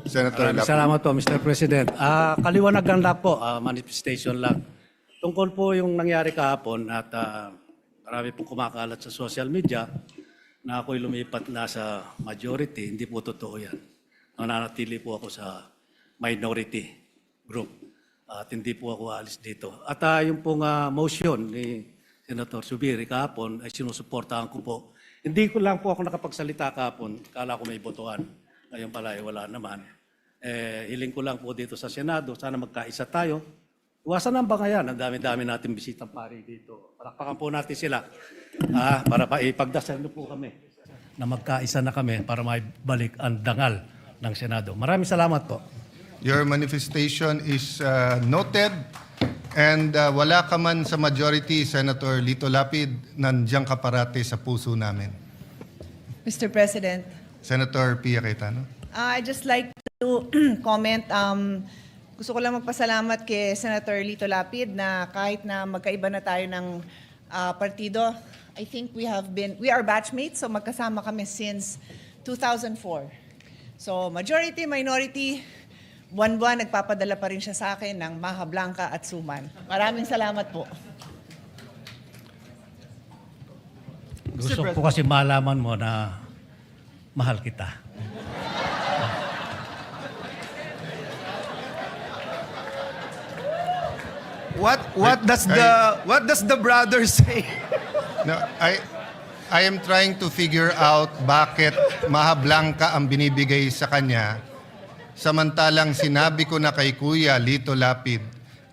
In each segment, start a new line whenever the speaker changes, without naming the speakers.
Senator
Maraming
Lapi.
salamat po, Mr. President. Kaliwanagan lang po, manifestation lang. Tungkol po yung nangyari kahapon at marami pong kumakalat sa social media na ako'y lumipat na sa majority. Hindi po totoo yan. Nananatili po ako sa minority group at hindi po ako alis dito. At yung pong motion ni Senator Subiri kahapon ay sinusuportahan ko po. Hindi ko lang po ako nakapagsalita kahapon. Kala ko may botohan. Ngayon pala wala naman. Hiling ko lang po dito sa Senado, sana magkaisa tayo. Iwasan ang bangayan, ang dami-dami natin bisitang pari dito. Palakpakan po natin sila para ipagdasal na po kami na magkaisa na kami para maibalik ang dangal ng Senado. Maraming salamat po.
Your manifestation is noted and wala ka man sa majority, Senator Lito Lapid, nandiyan ka parati sa puso namin.
Mr. President,
Senator Pia Cayetano.
I'd just like to comment. Gusto ko lang magpasalamat kay Senator Lito Lapid na kahit na magkaiba na tayo ng partido, I think we are batchmates, so magkasama kami since 2004. So majority, minority, buwan-buwan nagpapadala pa rin siya sa akin ng Maha Blanca at Suman. Maraming salamat po.
Gusto ko kasi malaman mo na mahal kita.
What does the brother say?
No, I am trying to figure out bakit Maha Blanca ang binibigay sa kanya samantalang sinabi ko na kay Kuya Lito Lapid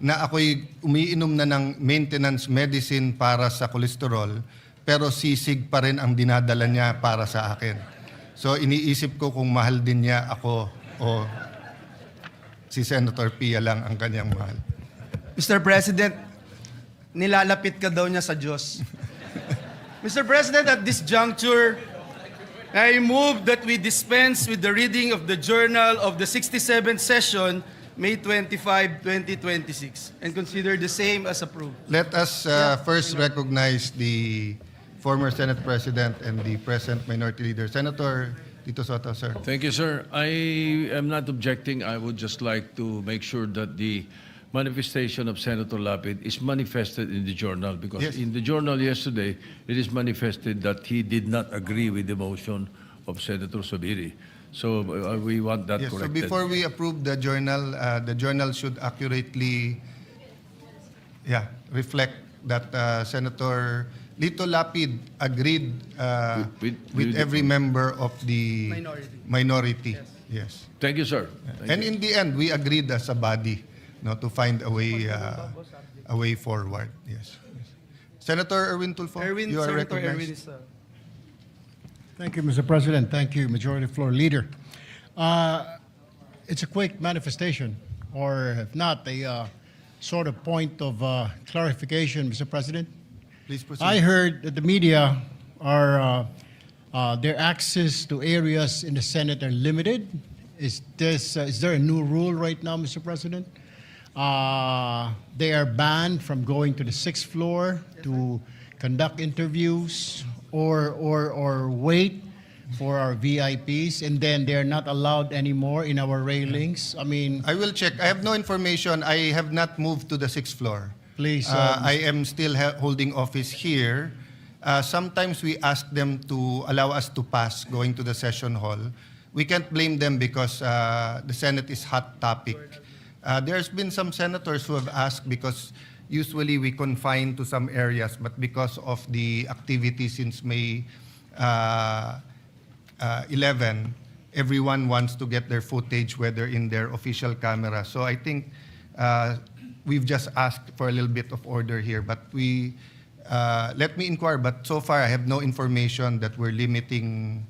na ako'y umiinom na ng maintenance medicine para sa kolesterol pero sisig pa rin ang dinadala niya para sa akin. So iniisip ko kung mahal din niya ako o si Senator Pia lang ang kanyang mahal.
Mr. President, nilalapit ka daw niya sa Diyos. Mr. President, at this juncture, I move that we dispense with the reading of the journal of the 67th session, May 25, 2026, and consider the same as approved.
Let us first recognize the former Senate President and the present Minority Leader. Senator Tito Soto, sir.
Thank you, sir. I am not objecting. I would just like to make sure that the manifestation of Senator Lapid is manifested in the journal because
Yes.
in the journal yesterday, it is manifested that he did not agree with the motion of Senator Subiri. So we want that
Yes, so
corrected.
before we approve the journal should accurately reflect that Senator Lito Lapid agreed with every member of the minority. Yes.
Thank you, sir. Thank
And
you.
in the end, we agreed as a body to find a way forward. Yes. Senator Erwin Tulfo, you are
Senator
recognized.
Erwin is,
Thank you, Mr. President. Thank you, Majority Floor Leader. It's a quick manifestation, or if not, a sort of point of clarification, Mr. President.
Please proceed.
I heard that the media are their access to areas in the Senate are limited. Is there a new rule right now, Mr. President? They are banned from going to the 6th floor to conduct interviews or wait for our VIPs, and then they're not allowed anymore in our railings. I mean,
I will check. I have no information. I have not moved to the 6th floor.
please.
I am still holding office here. Sometimes we ask them to allow us to pass going to the session hall. We can't blame them because the Senate is hot topic. There's been some senators who have asked because usually we confine to some areas, but because of the activity since May 11, everyone wants to get their footage, whether in their official camera. So I think we've just asked for a little bit of order here, but let me inquire. But so far, I have no information that we're limiting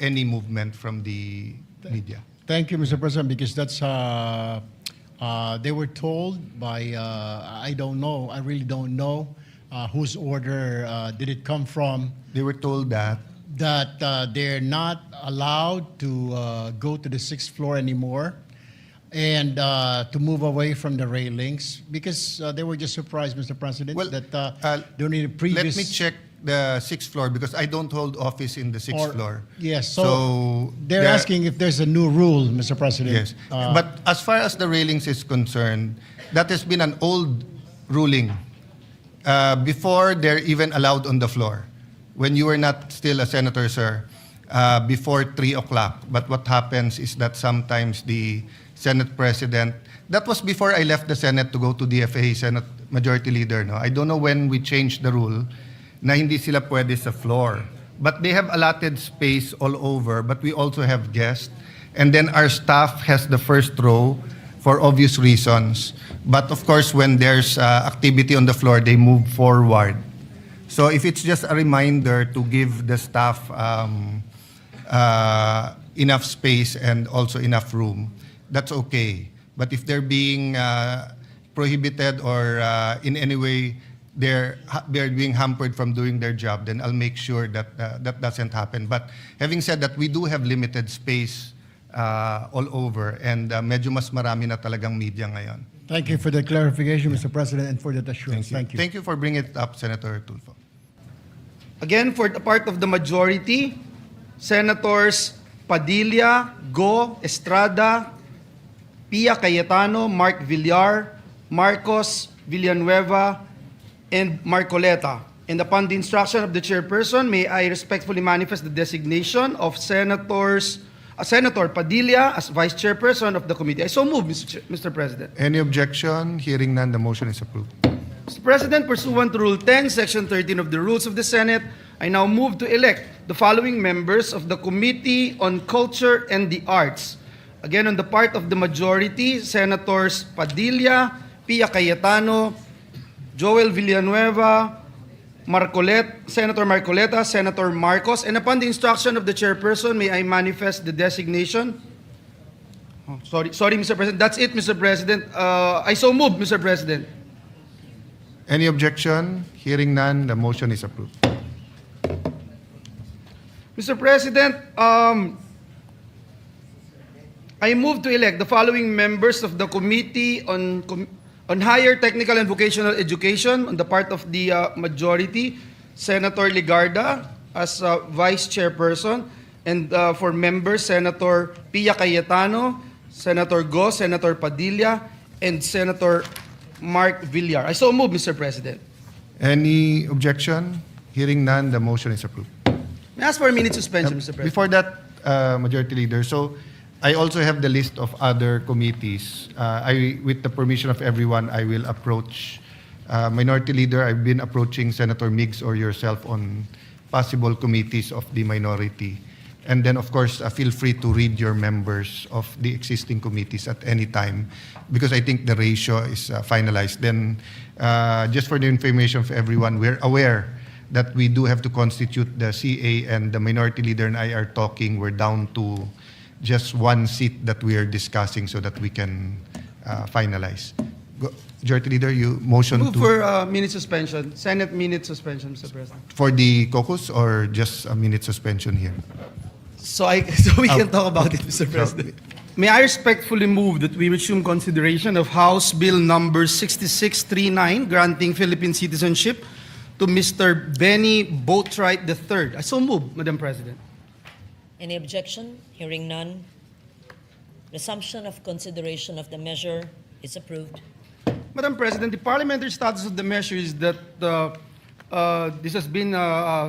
any movement from the media.
Thank you, Mr. President, because that's they were told by I don't know. I really don't know whose order did it come from.
They were told that
They're not allowed to go to the 6th floor anymore and to move away from the railings because they were just surprised, Mr. President,
Well,
that during the previous...
let me check the sixth floor because I don't hold office in the sixth floor.
Yes, so they're
there-
asking if there's a new rule, Mr. President.
Yes. But as far as the railings is concerned, that has been an old ruling before they're even allowed on the floor. When you were not still a senator, sir, before 3 o'clock. But what happens is that sometimes the Senate President, that was before I left the Senate to go to DFA, Senate Majority Leader. No? I don't know when we changed the rule na hindi sila pwede sa floor. But they have allotted space all over, but we also have guests. And then our staff has the first row for obvious reasons. But of course, when there's activity on the floor, they move forward. So if it's just a reminder to give the staff enough space and also enough room, that's okay. But if they're being prohibited or in any way they're being hampered from doing their job, then I'll make sure that that doesn't happen. But having said that, we do have limited space all over and medyo mas marami na talagang media ngayon.
Thank you for the clarification, Mr. President, and for that assurance. Thank you.
Thank you for bringing it up, Senator Tulfo.
Again, for the part of the majority, Senators Padilla, Go, Estrada, Pia Cayetano, Mark Villar, Marcos Villanueva, and Marcoleta. And upon the instruction of the chairperson, may I respectfully manifest the designation of Senator Padilla as vice chairperson of the committee. I so move, Mr. President.
Any objection? Hearing none, the motion is approved.
Mr. President, pursuant to Rule 10, Section 13 of the Rules of the Senate, I now move to elect the following members of the Committee on Culture and the Arts. Again, on the part of the majority, Senators Padilla, Pia Cayetano, Joel Villanueva, Senator Marcoleta, Senator Marcos, and upon the instruction of the chairperson, may I manifest the designation? Oh, sorry, Mr. President. That's it, Mr. President. I so move, Mr. President.
Any objection? Hearing none, the motion is approved.
Mr. President, I move to elect the following members of the Committee on Higher Technical and Vocational Education on the part of the majority, Senator Ligarda as Vice Chairperson, and for members, Senator Pia Cayetano, Senator Go, Senator Padilla, and Senator Mark Villar. I so move, Mr. President.
Any objection? Hearing none, the motion is approved.
May I ask for a minute suspension, Mr. President?
Before that, Majority Leader, so I also have the list of other committees. With the permission of everyone, I will approach Minority Leader. I've been approaching Senator Miggs or yourself on possible committees of the minority. And then, of course, feel free to read your members of the existing committees at any time because I think the ratio is finalized. Then, just for the information of everyone, we're aware that we do have to constitute the CA, and the Minority Leader and I are talking. We're down to just one seat that we are discussing so that we can finalize. Majority Leader, you motion
Move
to...
for minute suspension, Senate minute suspension, Mr. President.
For the caucus or just a minute suspension here?
So we can talk about it, Mr. President. May I respectfully move that we resume consideration of House Bill number 6639, granting Philippine citizenship to Mr. Benny Boatright III. I so move, Madam President.
Any objection? Hearing none. Resumption of consideration of the measure is approved.
Madam President, the parliamentary status of the measure is that this has been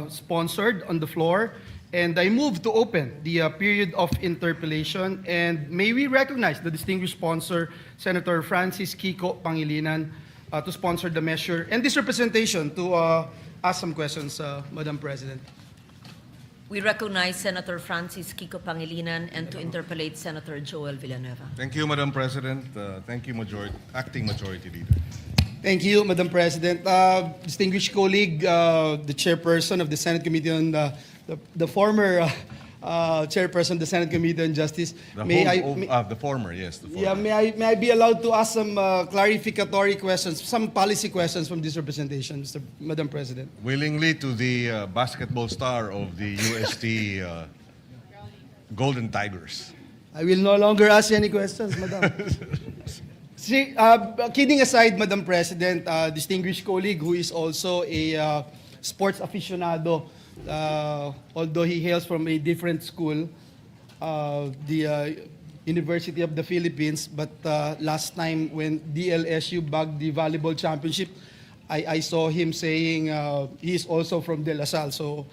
sponsored on the floor, and I move to open the period of interpellation, and may we recognize the distinguished sponsor, Senator Francis Kiko Pangilinan, to sponsor the measure, and this representation to ask some questions, Madam President.
We recognize Senator Francis Kiko Pangilinan and to interpellate Senator Joel Villanueva.
Thank you, Madam President. Thank you, Acting Majority Leader.
Thank you, Madam President. Distinguished colleague, the chairperson of the Senate Committee on the former chairperson of the Senate Committee on Justice.
The former, yes. The former.
Yeah, may I be allowed to ask some clarificatory questions, some policy questions from this representation, Madam President?
Willingly to the basketball star of the UST Golden Tigers.
I will no longer ask any questions, Madam. See, kidding aside, Madam President, distinguished colleague who is also a sports aficionado. Although he hails from a different school, the University of the Philippines, but last time when DLSU bagged the volleyball championship, I saw him saying he's also from De La Salle, so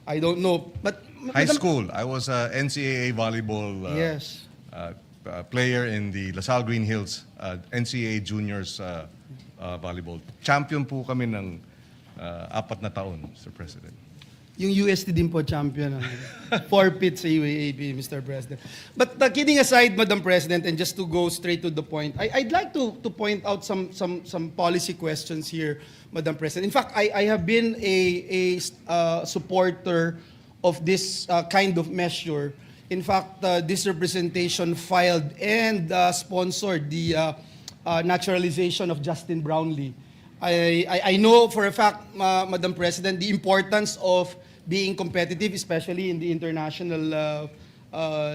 I don't know. But
High school. I was a NCAA volleyball
Yes.
player in the La Salle Green Hills NCAA Juniors volleyball. Champion po kami ng 4 na taon, Mr. President.
Yung UST din po champion. Forfeit sa UAAP, Mr. President. But kidding aside, Madam President, and just to go straight to the point, I'd like to point out some policy questions here, Madam President. In fact, I have been a supporter of this kind of measure. In fact, this representation filed and sponsored the naturalization of Justin Brownlee. I know for a fact, Madam President, the importance of being competitive, especially in the international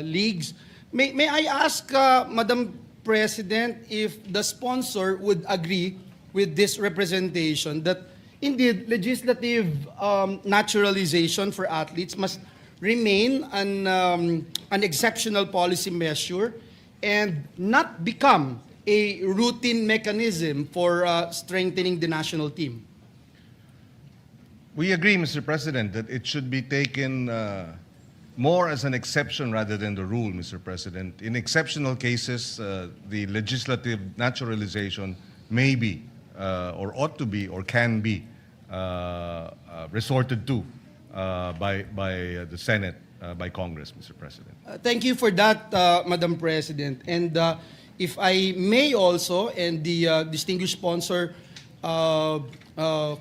leagues. May I ask, Madam President, if the sponsor would agree with this representation that indeed legislative naturalization for athletes must remain an exceptional policy measure and not become a routine mechanism for strengthening the national team?
We agree, Mr. President, that it should be taken more as an exception rather than the rule, Mr. President. In exceptional cases, the legislative naturalization may be, or ought to be, or can be resorted to by the Senate, by Congress, Mr. President.
Thank you for that, Madam President. And if I may also, and the distinguished sponsor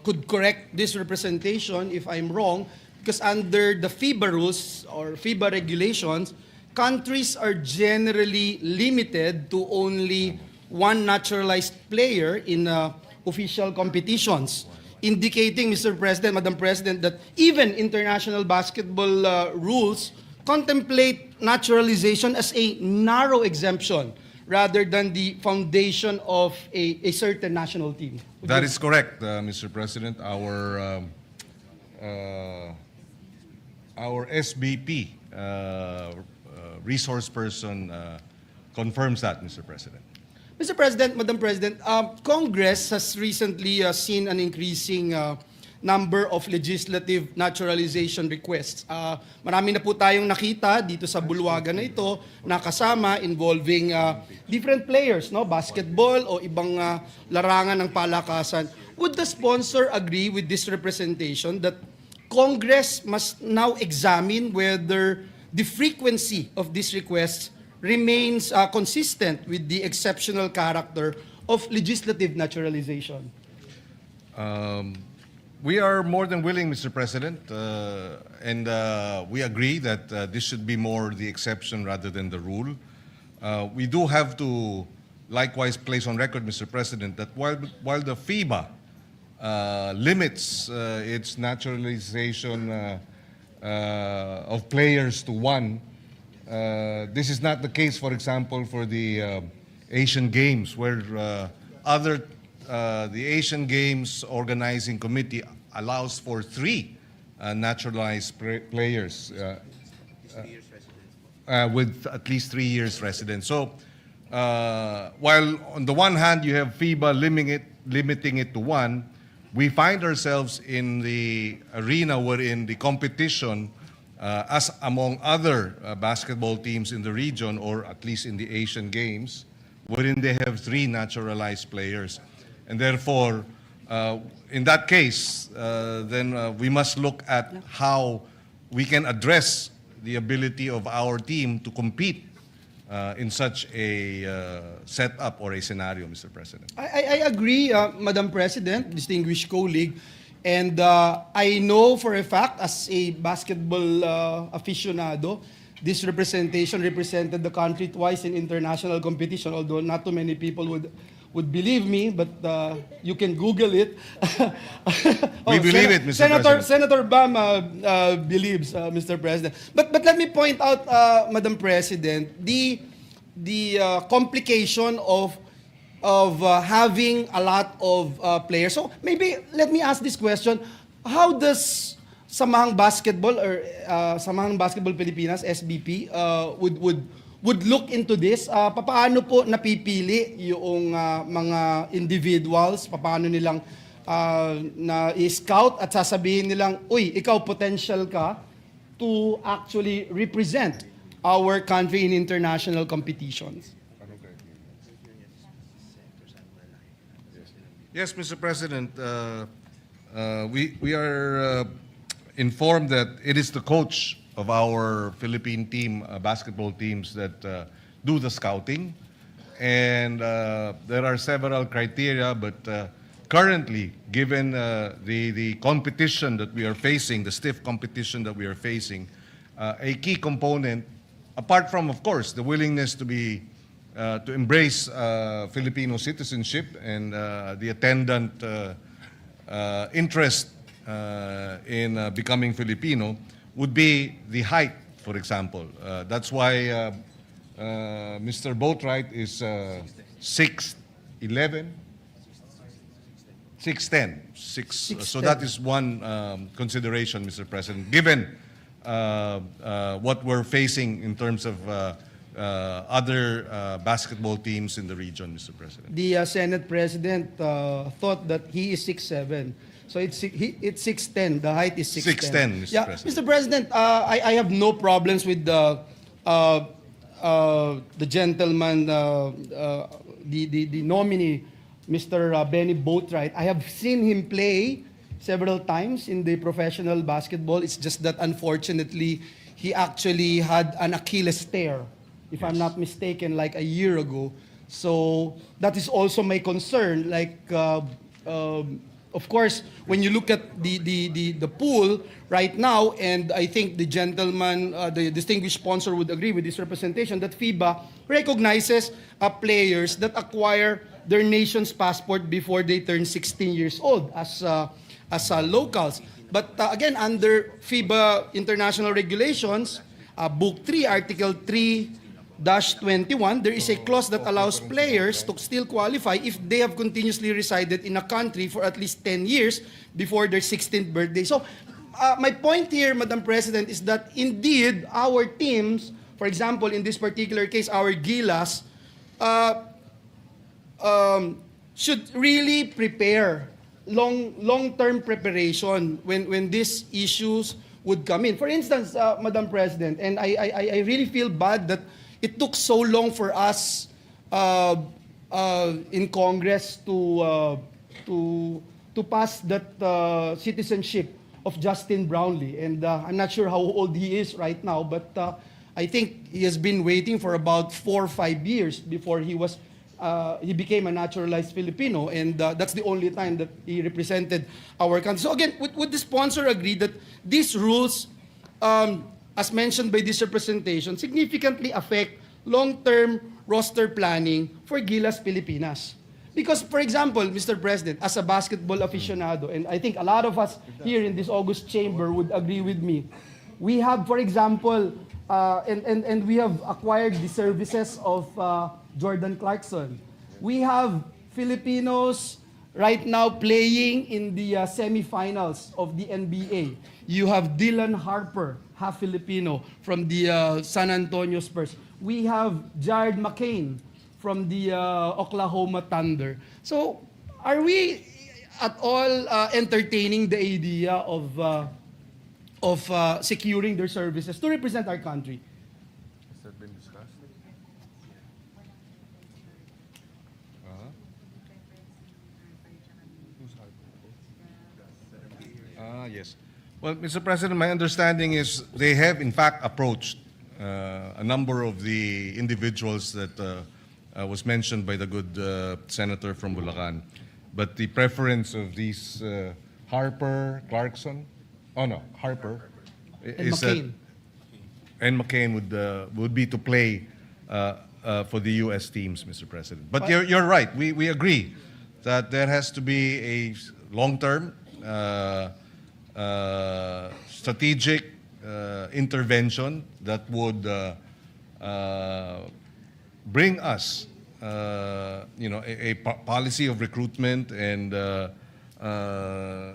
could correct this representation if I'm wrong, because under the FIBA rules or FIBA regulations, countries are generally limited to only one naturalized player in official competitions, indicating, Mr. President, Madam President, that even international basketball rules contemplate naturalization as a narrow exemption rather than the foundation of a certain national team.
That is correct, Mr. President. Our SBP resource person confirms that, Mr. President.
Mr. President, Madam President, Congress has recently seen an increasing number of legislative naturalization requests. Marami na po tayong nakita dito sa bulwagan na ito na kasama involving different players, no, basketball o ibang larangan ng palakasan. Would the sponsor agree with this representation that Congress must now examine whether the frequency of these requests remains consistent with the exceptional character of legislative naturalization?
We are more than willing, Mr. President, and we agree that this should be more the exception rather than the rule. We do have to likewise place on record, Mr. President, that while the FIBA limits its naturalization of players to one, this is not the case, for example, for the Asian Games, where the Asian Games Organizing Committee allows for 3 naturalized players with at least 3 years residence. So, while on the one hand you have FIBA limiting it to 1, we find ourselves in the arena wherein the competition, as among other basketball teams in the region, or at least in the Asian Games, wherein they have 3 naturalized players. And therefore, in that case, then we must look at how we can address the ability of our team to compete in such a setup or a scenario, Mr. President.
I agree, Madam President, distinguished colleague, and I know for a fact, as a basketball aficionado, this representation represented the country twice in international competition, although not too many people would believe me, but you can Google it.
We believe it, Mr. President.
Senator Bam believes, Mr. President. But let me point out, Madam President, the complication of having a lot of players. So maybe let me ask this question: how does Samahang Basketball or Samahang Basketball Pilipinas, SBP, would look into this? Paano po napipili yung mga individuals? Paano nilang na-scout at sasabihin nilang, uy, ikaw potential ka to actually represent our country in international competitions?
Yes, Mr. President. We are informed that it is the coach of our Philippine team, basketball teams, that do the scouting. And there are several criteria, but currently, given the competition that we are facing, the stiff competition that we are facing, a key component, apart from, of course, the willingness to embrace Filipino citizenship and the attendant interest in becoming Filipino, would be the height, for example. That's why Mr. Boatright is 6'11", 6'10". So that is one consideration, Mr. President, given what we're facing in terms of other basketball teams in the region, Mr. President.
The Senate President thought that he is 6'7". So it's 6'10". The height is 6'10".
6'10", Mr. President.
Mr. President, I have no problems with the gentleman, the nominee, Mr. Benny Boatright. I have seen him play several times in the professional basketball. It's just that unfortunately, he actually had an Achilles tear, if I'm not mistaken, like a year ago. So that is also my concern. Like, of course, when you look at the pool right now, and I think the gentleman, the distinguished sponsor would agree with this representation, that FIBA recognizes players that acquire their nation's passport before they turn 16 years old as locals. But again, under FIBA international regulations, Book 3, Article 3-21, there is a clause that allows players to still qualify if they have continuously resided in a country for at least 10 years before their 16th birthday. So my point here, Madam President, is that indeed our teams, for example, in this particular case, our Gilas, should really prepare long-term preparation when these issues would come in. For instance, Madam President, and I really feel bad that it took so long for us in Congress to pass that citizenship of Justin Brownlee. And I'm not sure how old he is right now, but I think he has been waiting for about 4 or 5 years before he became a naturalized Filipino, and that's the only time that he represented our country. So again, would the sponsor agree that these rules, as mentioned by this representation, significantly affect long-term roster planning for Gilas Pilipinas? Because, for example, Mr. President, as a basketball aficionado, and I think a lot of us here in this August chamber would agree with me, we have, for example, and we have acquired the services of Jordan Clarkson. We have Filipinos right now playing in the semifinals of the NBA. You have Dylan Harper, half Filipino, from the San Antonio Spurs. We have Jared McCain from the Oklahoma Thunder. So, are we at all entertaining the idea of securing their services to represent our country?
Has that been discussed? Yes. Well, Mr. President, my understanding is they have in fact approached a number of the individuals that was mentioned by the good senator from Bulacan. But the preference of these Harper, Clarkson, Harper,
And McCain.
And McCain would be to play for the U.S. teams, Mr. President. But you're right. We agree that there has to be a long-term, strategic intervention that would bring us, a policy of recruitment, and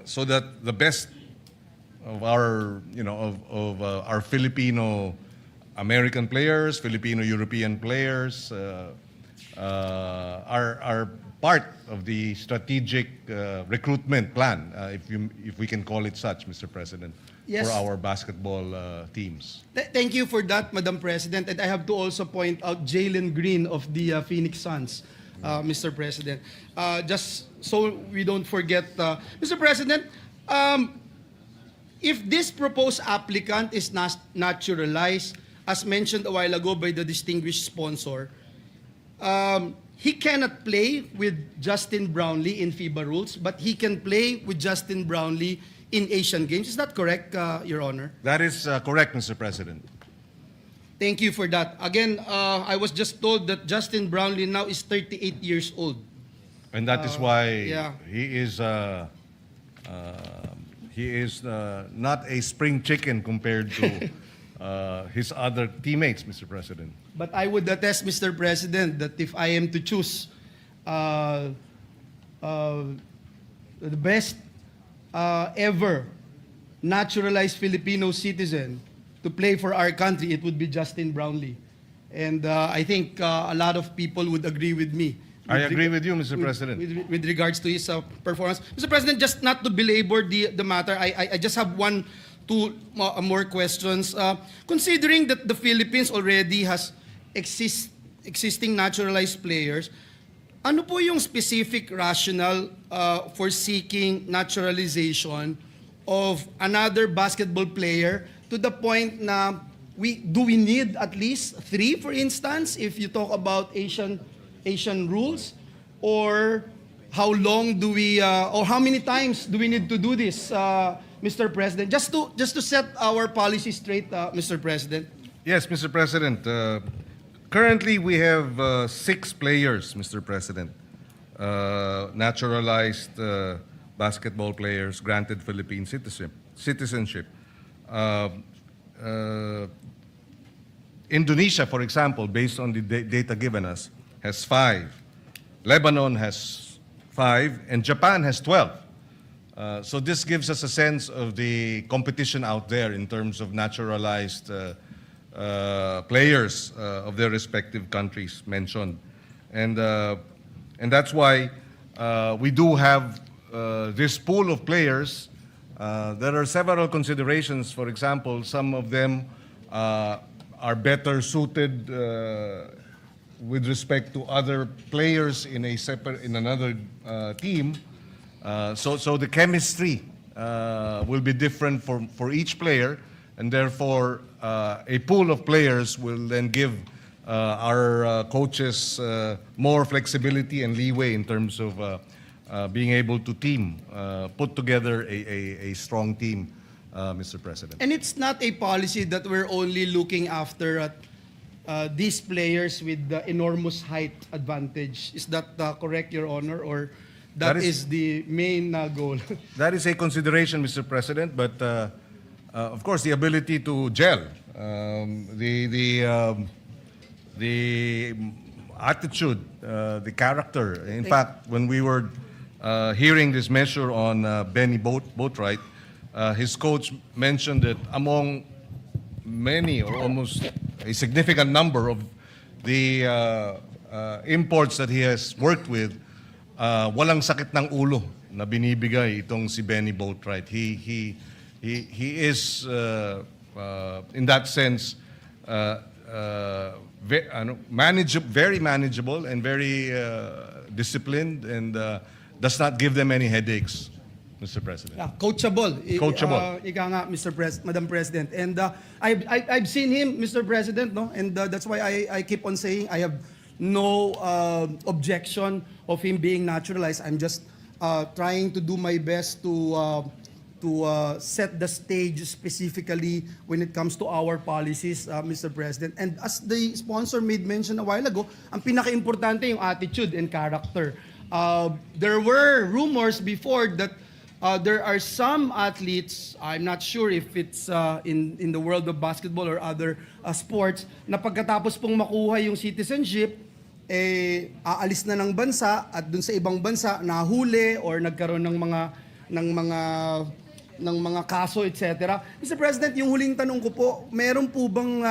so that the best our, our Filipino American players, Filipino European players are part of the strategic recruitment plan, if we can call it such, Mr. President,
Yes.
for our basketball teams.
Thank you for that, Madam President. And I have to also point out Jalen Green of the Phoenix Suns, Mr. President. Just so we don't forget, Mr. President, if this proposed applicant is naturalized, as mentioned a while ago by the distinguished sponsor, he cannot play with Justin Brownlee in FIBA rules, but he can play with Justin Brownlee in Asian Games. Is that correct, Your Honor?
That is correct, Mr. President.
Thank you for that. Again, I was just told that Justin Brownlee now is 38 years old.
And that is why
yeah.
he is not a spring chicken compared to his other teammates, Mr. President.
But I would attest, Mr. President, that if I am to choose the best ever naturalized Filipino citizen to play for our country, it would be Justin Brownlee. And I think a lot of people would agree with me.
I agree with you, Mr. President.
With regards to his performance. Mr. President, just not to belabor the matter, I just have two more questions. Considering that the Philippines already has existing naturalized players, ano po yung specific rationale for seeking naturalization of another basketball player to the point na we need at least 3, for instance, if you talk about Asian rules, or how long do we or how many times do we need to do this, Mr. President, just to set our policy straight, Mr. President?
Yes, Mr. President. Currently, we have 6 players, Mr. President, naturalized basketball players granted Philippine citizenship. Indonesia, for example, based on the data given us, has 5. Lebanon has 5, and Japan has 12. So this gives us a sense of the competition out there in terms of naturalized players of their respective countries mentioned. And that's why we do have this pool of players. There are several considerations. For example, some of them are better suited with respect to other players in another team. So the chemistry will be different for each player, and therefore a pool of players will then give our coaches more flexibility and leeway in terms of being able to put together a strong team, Mr. President.
And it's not a policy that we're only looking after these players with the enormous height advantage. Is that correct, Your Honor, or that is the main goal?
That is a consideration, Mr. President, but of course the ability to gel, the attitude, the character. In fact, when we were hearing this measure on Benny Boatright, his coach mentioned that among many or almost a significant number of the imports that he has worked with, walang sakit ng ulo na binibigay itong si Benny Boatright. He is in that sense very manageable and very disciplined, and does not give them any headaches, Mr. President.
Yeah, coachable.
Coachable.
Ika nga, Madam President. And I've seen him, Mr. President, no? And that's why I keep on saying I have no objection of him being naturalized. I'm just trying to do my best to set the stage specifically when it comes to our policies, Mr. President. And as the sponsor made mention a while ago, ang pinaka-importante yung attitude and character. There were rumors before that there are some athletes, I'm not sure if it's in the world of basketball or other sports, na pagkatapos pong makuha yung citizenship, aalis na ng bansa at dun sa ibang bansa nahuli or nagkaroon ng mga ng mga kaso, etc. Mr. President, yung huling tanong ko po, meron po bang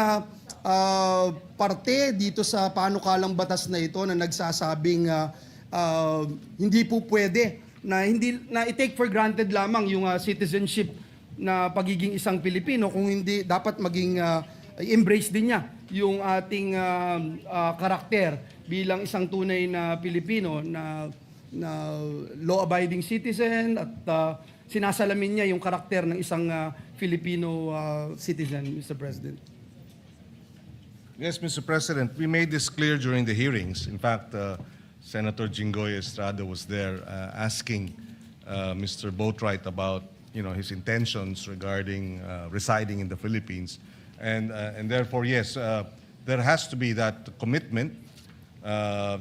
parte dito sa panukalang batas na ito na nagsasabing hindi po pwede na i-take for granted lamang yung citizenship na pagiging isang Pilipino, kung hindi dapat maging embrace din niya yung ating karakter bilang isang tunay na Pilipino na law-abiding citizen at sinasalamin niya yung karakter ng isang Filipino citizen, Mr. President.
Yes, Mr. President, we made this clear during the hearings. In fact, Senator Jinggoy Estrada was there asking Mr. Boatright about his intentions regarding residing in the Philippines. And therefore, yes, there has to be that commitment.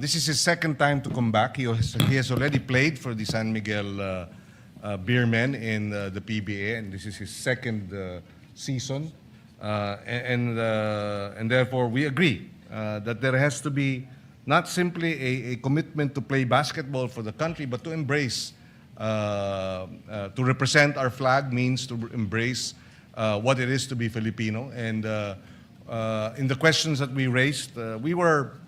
This is his second time to come back. He has already played for the San Miguel Beermen in the PBA, and this is his second season. And therefore, we agree that there has to be not simply a commitment to play basketball for the country, but to embrace, to represent our flag means to embrace what it is to be Filipino. And in the questions that we raised, we were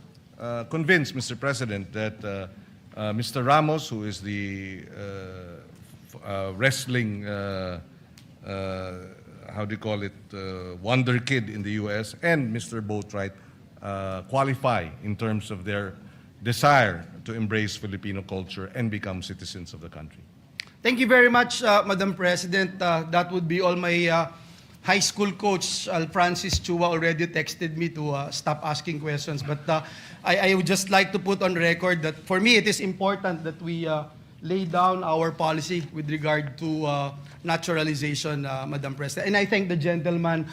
convinced, Mr. President, that Mr. Ramos, who is the wrestling, how do you call it, wonder kid in the U.S., and Mr. Boatright qualify in terms of their desire to embrace Filipino culture and become citizens of the country.
Thank you very much, Madam President. That would be all. My high school coach, Francis Chua, already texted me to stop asking questions. But I would just like to put on record that for me, it is important that we lay down our policy with regard to naturalization, Madam President. And I thank the gentleman,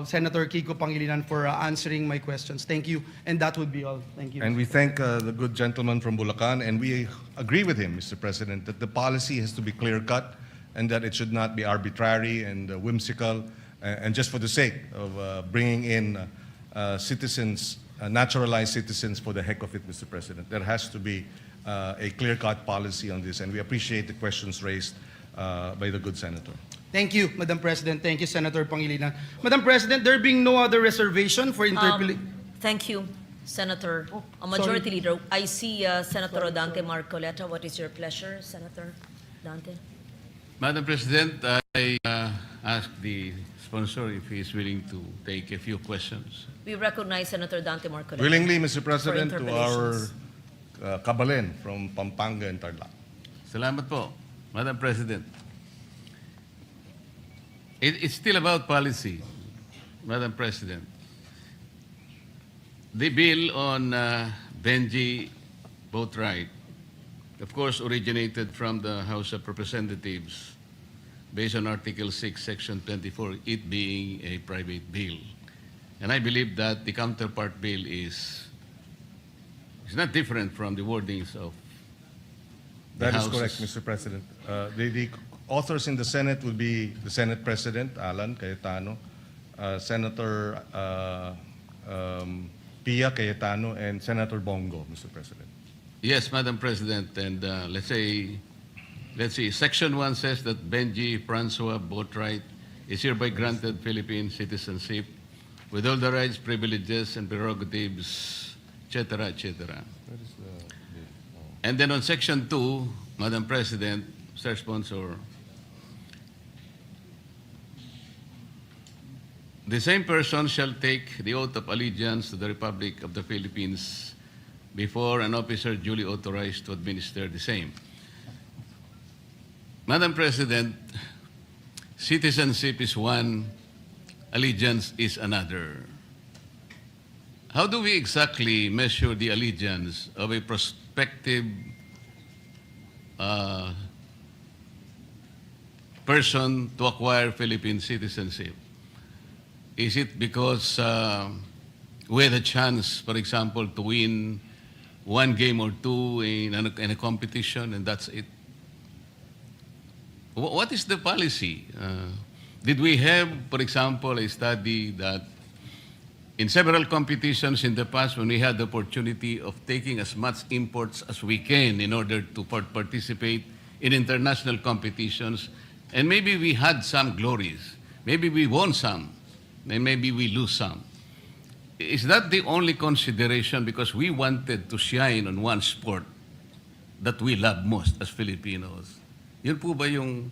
Senator Kiko Pangilinan, for answering my questions. Thank you. And that would be all. Thank you.
And we thank the good gentleman from Bulacan, and we agree with him, Mr. President, that the policy has to be clear-cut and that it should not be arbitrary and whimsical and just for the sake of bringing in citizens, naturalized citizens for the heck of it, Mr. President. There has to be a clear-cut policy on this, and we appreciate the questions raised by the good senator.
Thank you, Madam President. Thank you, Senator Pangilinan. Madam President, there being no other reservation for interpellation.
Thank you, Senator. A majority leader. I see Senator Rodante Marcoleta. What is your pleasure, Senator Dante?
Madam President, I ask the sponsor if he is willing to take a few questions.
We recognize Senator Dante Marcoleta.
Willingly, Mr. President, to our
interpellations.
Kabalen from Pampanga and Tarlac.
Salamat po, Madam President. It's still about policy, Madam President. The bill on Benny Boatright, of course, originated from the House of Representatives based on Article 6, Section 24, it being a private bill. And I believe that the counterpart bill is not different from the wordings of the
That is
Houses.
correct, Mr. President. The authors in the Senate will be the Senate President, Alan Cayetano, Senator Pia Cayetano, and Senator Bongo, Mr. President.
Yes, Madam President, and let's see, Section 1 says that Benji Francois Boatright is hereby granted Philippine citizenship with all the rights, privileges, and prerogatives, etc., etc. And then on Section 2, Madam President, Sir Sponsor, the same person shall take the oath of allegiance to the Republic of the Philippines before an officer duly authorized to administer the same. Madam President, citizenship is one, allegiance is another. How do we exactly measure the allegiance of a prospective person to acquire Philippine citizenship? Is it because we had a chance, for example, to win one game or two in a competition and that's it? What is the policy? Did we have, for example, a study that in several competitions in the past when we had the opportunity of taking as much imports as we can in order to participate in international competitions, And maybe we had some glories. Maybe we won some, and maybe we lose some. Is that the only consideration because we wanted to shine on one sport that we love most as Filipinos? Yun po ba yung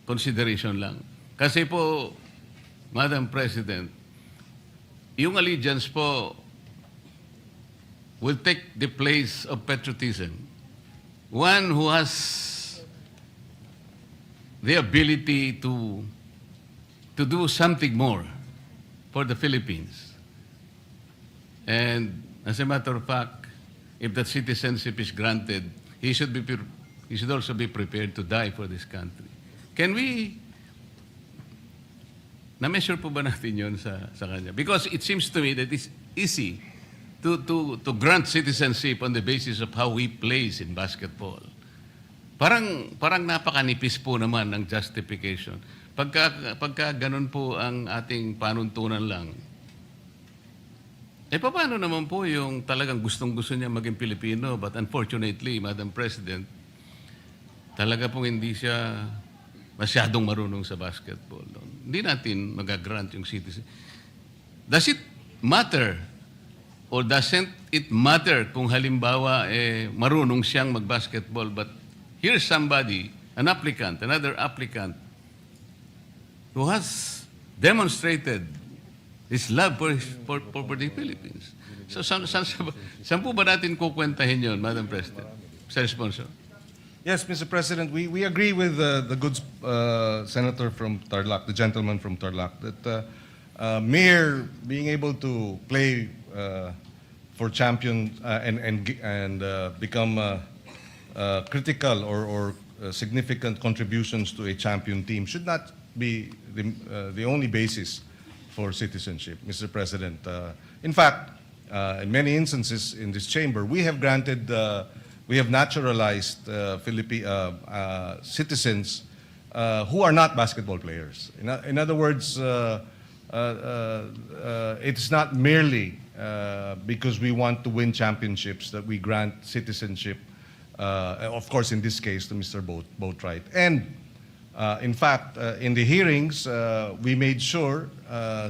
consideration lang? Kasi po, Madam President, yung allegiance po will take the place of patriotism. One who has the ability to do something more for the Philippines. And as a matter of fact, if that citizenship is granted, he should also be prepared to die for this country. Can we, na-measure po ba natin yun sa kanya? Because it seems to me that it's easy to grant citizenship on the basis of how we plays in basketball. Parang napakanipis po naman ng justification. Pagka ganun po ang ating panuntunan lang, paano naman po yung talagang gustong-gusto niya maging Pilipino, but unfortunately, Madam President, talaga pong hindi siya masyadong marunong sa basketball. Hindi natin magagrant yung citizen. Does it matter or doesn't it matter kung halimbawa marunong siyang mag-basketball, but here's somebody, an applicant, another applicant, who has demonstrated his love for the Philippines. So, saan po ba natin kukwentahin yun, Madam President? Mr. Sponsor.
Yes, Mr. President, we agree with the good senator from Tarlac, the gentleman from Tarlac, that mere being able to play for champion and become critical or significant contributions to a champion team should not be the only basis for citizenship, Mr. President. In fact, in many instances in this chamber, we have granted, we have naturalized citizens who are not basketball players. In other words, it's not merely because we want to win championships that we grant citizenship, of course, in this case, to Mr. Boatright. And in fact, in the hearings, we made sure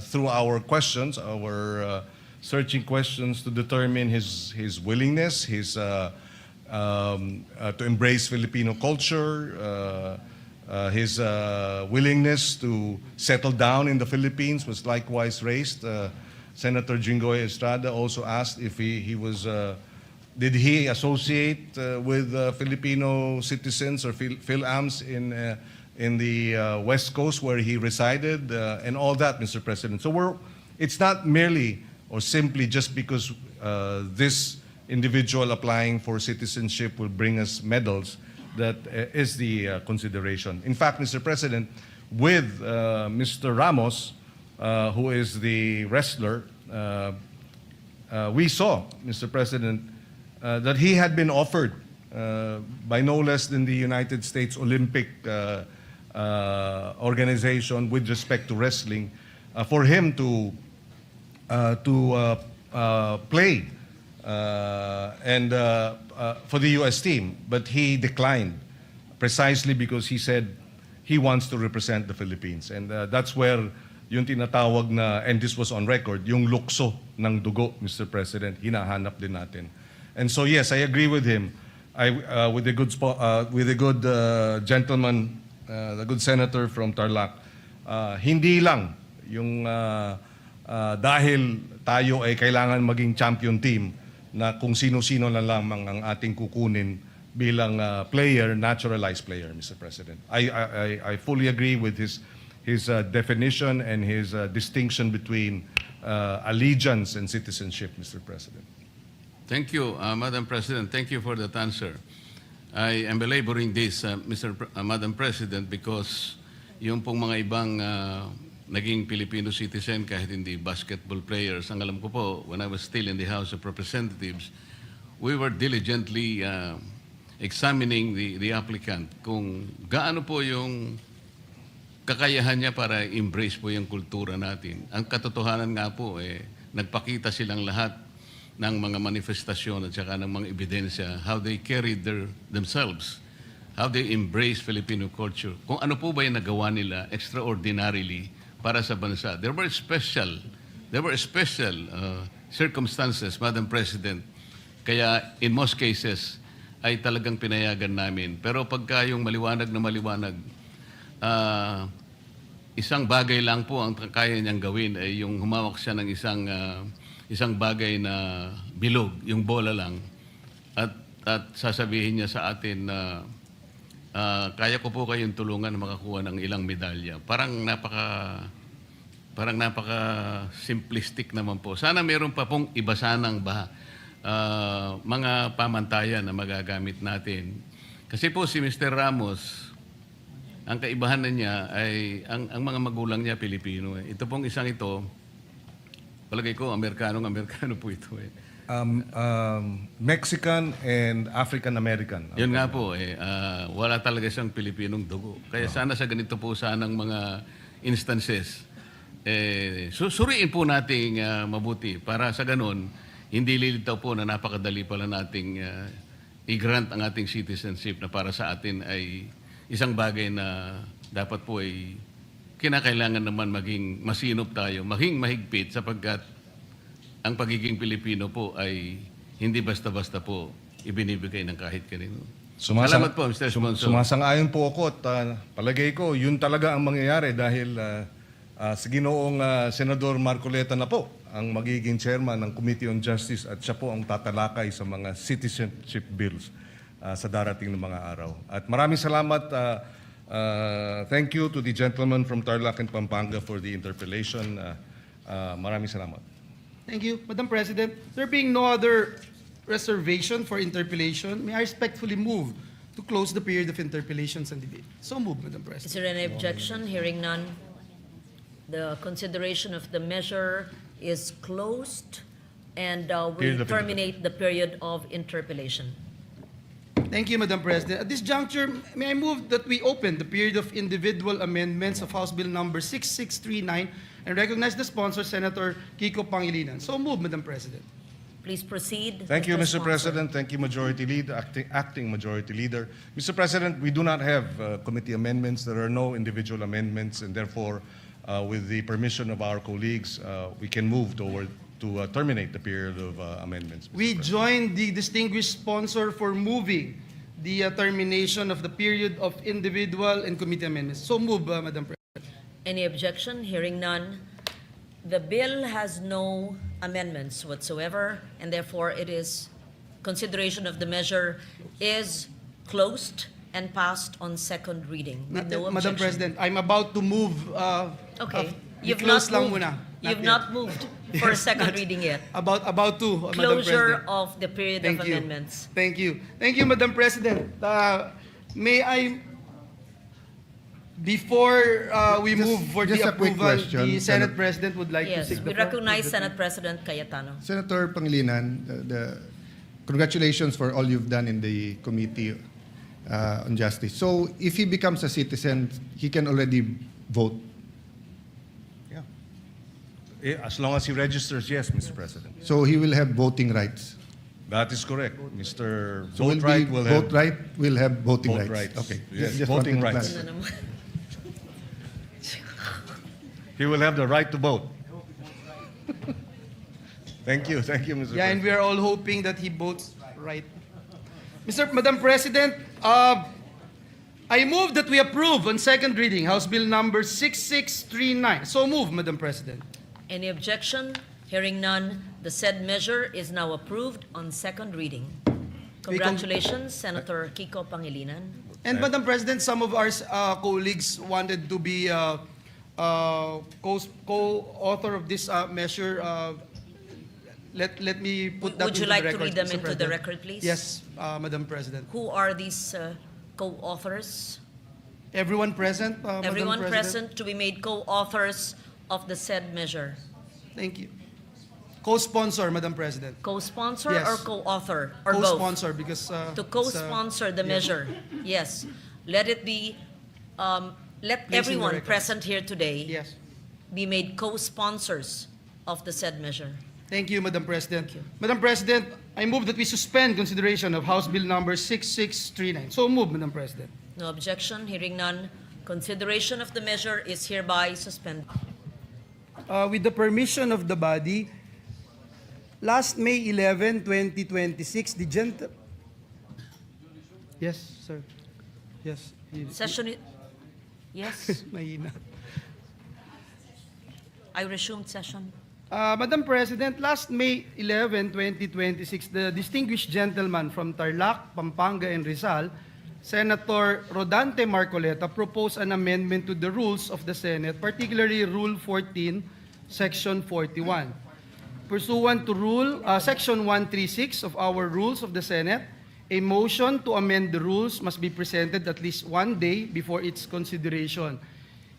through our questions, our searching questions to determine his willingness, to embrace Filipino culture, his willingness to settle down in the Philippines was likewise raised. Senator Jinggoy Estrada also asked if he was, did he associate with Filipino citizens or Phil-Ams in the West Coast where he resided, and all that, Mr. President. So it's not merely or simply just because this individual applying for citizenship will bring us medals that is the consideration. In fact, Mr. President, with Mr. Ramos, who is the wrestler, we saw, Mr. President, that he had been offered by no less than the United States Olympic organization with respect to wrestling, for him to play and for the U.S. team, but he declined precisely because he said he wants to represent the Philippines, and that's where yung tinatawag na, and this was on record, yung lukso ng dugo, Mr. President, hinahanap din natin. And so yes, I agree with him. With the good gentleman, the good senator from Tarlac, hindi lang yung dahil tayo ay kailangan maging champion team na kung sino-sino na lamang ang ating kukunin bilang player, naturalized player, Mr. President. I fully agree with his definition and his distinction between allegiance and citizenship, Mr. President.
Thank you, Madam President. Thank you for that answer. I am belaboring this, Madam President, because yung pong mga ibang naging Filipino citizen kahit hindi basketball players, ang alam ko po, when I was still in the House of Representatives, we were diligently examining the applicant kung gaano po yung kakayahan niya para embrace po yung kultura natin. Ang katotohanan nga po, nagpakita silang lahat ng mga manifestasyon at saka ng mga ebidensya, how they carried themselves how they embrace Filipino culture. Kung ano po ba yung nagawa nila extraordinarily para sa bansa. There were special circumstances, Madam President. Kaya in most cases ay talagang pinayagan namin. Pero pagka yung maliwanag na maliwanag, isang bagay lang po ang kaya niyang gawin ay yung humawak siya ng isang bagay na bilog, yung bola lang. At sasabihin niya sa atin na kaya ko po kayong tulungan na makakuha ng ilang medalya. Parang napaka simplistic naman po. Sana meron pa pong iba sanang mga pamantayan na magagamit natin. Kasi po si Mr. Ramos, ang kaibahan na niya ay ang mga magulang niya Pilipino. Ito pong isang ito, palagay ko, Amerikano po ito.
Mexican and African American.
Yun nga po, wala talaga siyang Pilipinong dugo. Kaya sana sa ganito po sanang mga instances, suriin po nating mabuti para sa ganun, hindi lilitaw po na napakadali pala nating i-grant ang ating citizenship na para sa atin ay isang bagay na dapat po ay kinakailangan naman maging masinop tayo, maging mahigpit sapagkat ang pagiging Pilipino po ay hindi basta-basta po ibinibigay ng kahit kanino. Salamat po, Mr. Sponsor.
Sumasang-ayon po ako at palagay ko, yun talaga ang mangyayari dahil si Ginoong Senador Marcoleta na po ang magiging chairman ng Committee on Justice at siya po ang tatalakay sa mga citizenship bills sa darating na mga araw. At maraming salamat. Thank you to the gentleman from Tarlac and Pampanga for the interpellation. Maraming salamat.
Thank you, Madam President. There being no other reservation for interpellation, may I respectfully move to close the period of interpellations and debate. So move, Madam President.
Is there any objection? Hearing none. The consideration of the measure is closed, and we terminate the period of interpellation.
Thank you, Madam President. At this juncture, may I move that we open the period of individual amendments of House Bill number 6639 and recognize the sponsor, Senator Kiko Pangilinan. So move, Madam President.
Please proceed.
Thank you, Mr.
Sponsor.
President. Thank you, Majority Leader, Acting Majority Leader. Mr. President, we do not have committee amendments. There are no individual amendments, and therefore, with the permission of our colleagues, we can move to terminate the period of amendments. Mr.
We
President.
join the distinguished sponsor for moving the termination of the period of individual and committee amendments. So move, Madam President.
Any objection? Hearing none. The bill has no amendments whatsoever, and therefore it is, consideration of the measure is closed and passed on second reading. With no
Madam
objection.
President, I'm about to move.
Okay.
You've lang
moved.
muna.
You've
yet.
not moved for a second reading yet.
About to, Madam
Closure
President.
of the period
Thank
of
you.
amendments.
Thank you. Thank you, Madam President. May I, before we move for
just
the
a quick
approval,
question,
the Senate
Senate-
President would like
Yes,
to take
we
the floor.
recognize Senate President Cayetano.
Senator Pangilinan, congratulations for all you've done in the Committee on Justice. So if he becomes a citizen, he can already vote.
As long as he registers, yes, Mr. President.
So he will have voting rights.
That is correct. Mr.
So
Boatright will have
vote right will have voting
vote
rights.
rights.
Okay.
Yes,
Just
voting
wanted to
rights.
clarify.
He will have the right to vote. Thank you, Mr.
Yeah, and
President.
we are all hoping that he votes right. Madam President, I move that we approve on second reading House Bill number 6639. So move, Madam President.
Any objection? Hearing none, the said measure is now approved on second reading. Congratulations, Senator Kiko Pangilinan.
And Madam President, some of our colleagues wanted to be co-author of this measure. Let me put that
Would you
into
like
the
to
record,
read them
Mr.
into the
President.
record, please?
Yes, Madam President.
Who are these co-authors?
Everyone present, Madam
Everyone
President?
present to be made co-authors of the said measure.
Thank you. Co-sponsor, Madam President.
Co-sponsor
Yes.
or co-author? Or both?
Co-sponsor because
To co-sponsor the measure, yes. Let it be, let
Place in the
everyone
record.
present here today
Yes.
be made co-sponsors of the said measure.
Thank you, Madam President.
Thank you.
Madam President, I move that we suspend consideration of House Bill number 6639. So move, Madam President.
No objection. Hearing none, consideration of the measure is hereby suspended.
With the permission of the body, last May 11, 2026, the Yes, sir. Yes.
Session yes,
Mahina.
I resumed session.
Madam President, last May 11, 2026, the distinguished gentleman from Tarlac, Pampanga, and Rizal, Senator Rodante Marcoleta, proposed an amendment to the rules of the Senate, particularly Rule 14, Section 41. Pursuant to Section 136 of our Rules of the Senate, a motion to amend the rules must be presented at least one day before its consideration.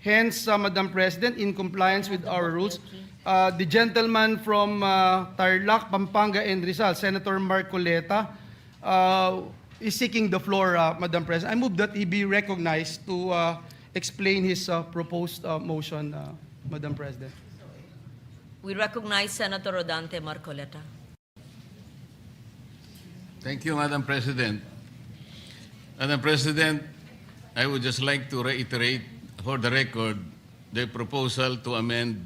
Hence, Madam President, in compliance with our rules, the gentleman from Tarlac, Pampanga, and Rizal, Senator Marcoleta, is seeking the floor, Madam President. I move that he be recognized to explain his proposed motion, Madam President.
We recognize Senator Rodante Marcoleta.
Thank you, Madam President. Madam President, I would just like to reiterate for the record the proposal to amend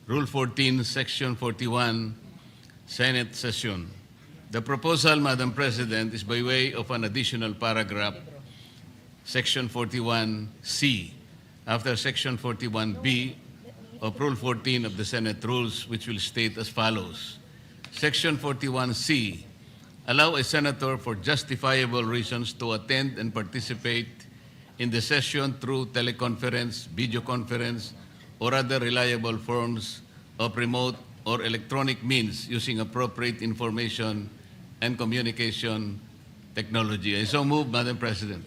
Rule 14, Section 41, Senate session. The proposal, Madam President, is by way of an additional paragraph, Section 41C, after Section 41B of Rule 14 of the Senate Rules, which will state as follows. Section 41C, allow a senator for justifiable reasons to attend and participate in the session through teleconference, video conference, or other reliable forms of remote or electronic means using appropriate information and communication technology. I so move, Madam President.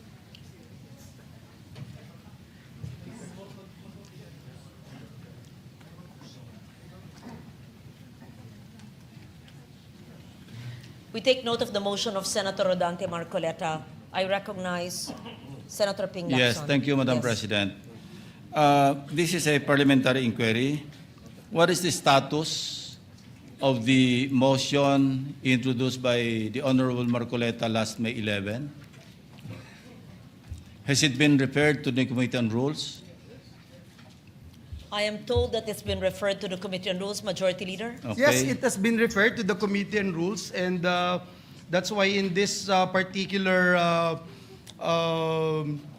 We take note of the motion of Senator Rodante Marcoleta. I recognize Senator Ping Lacson.
Yes, thank you, Madam
Yes.
President. This is a parliamentary inquiry. What is the status of the motion introduced by the Honorable Marcoleta last May 11? Has it been referred to the Committee on Rules?
I am told that it's been referred to the Committee on Rules, Majority Leader.
Okay.
Yes, it has been referred to the Committee on Rules, and that's why in this particular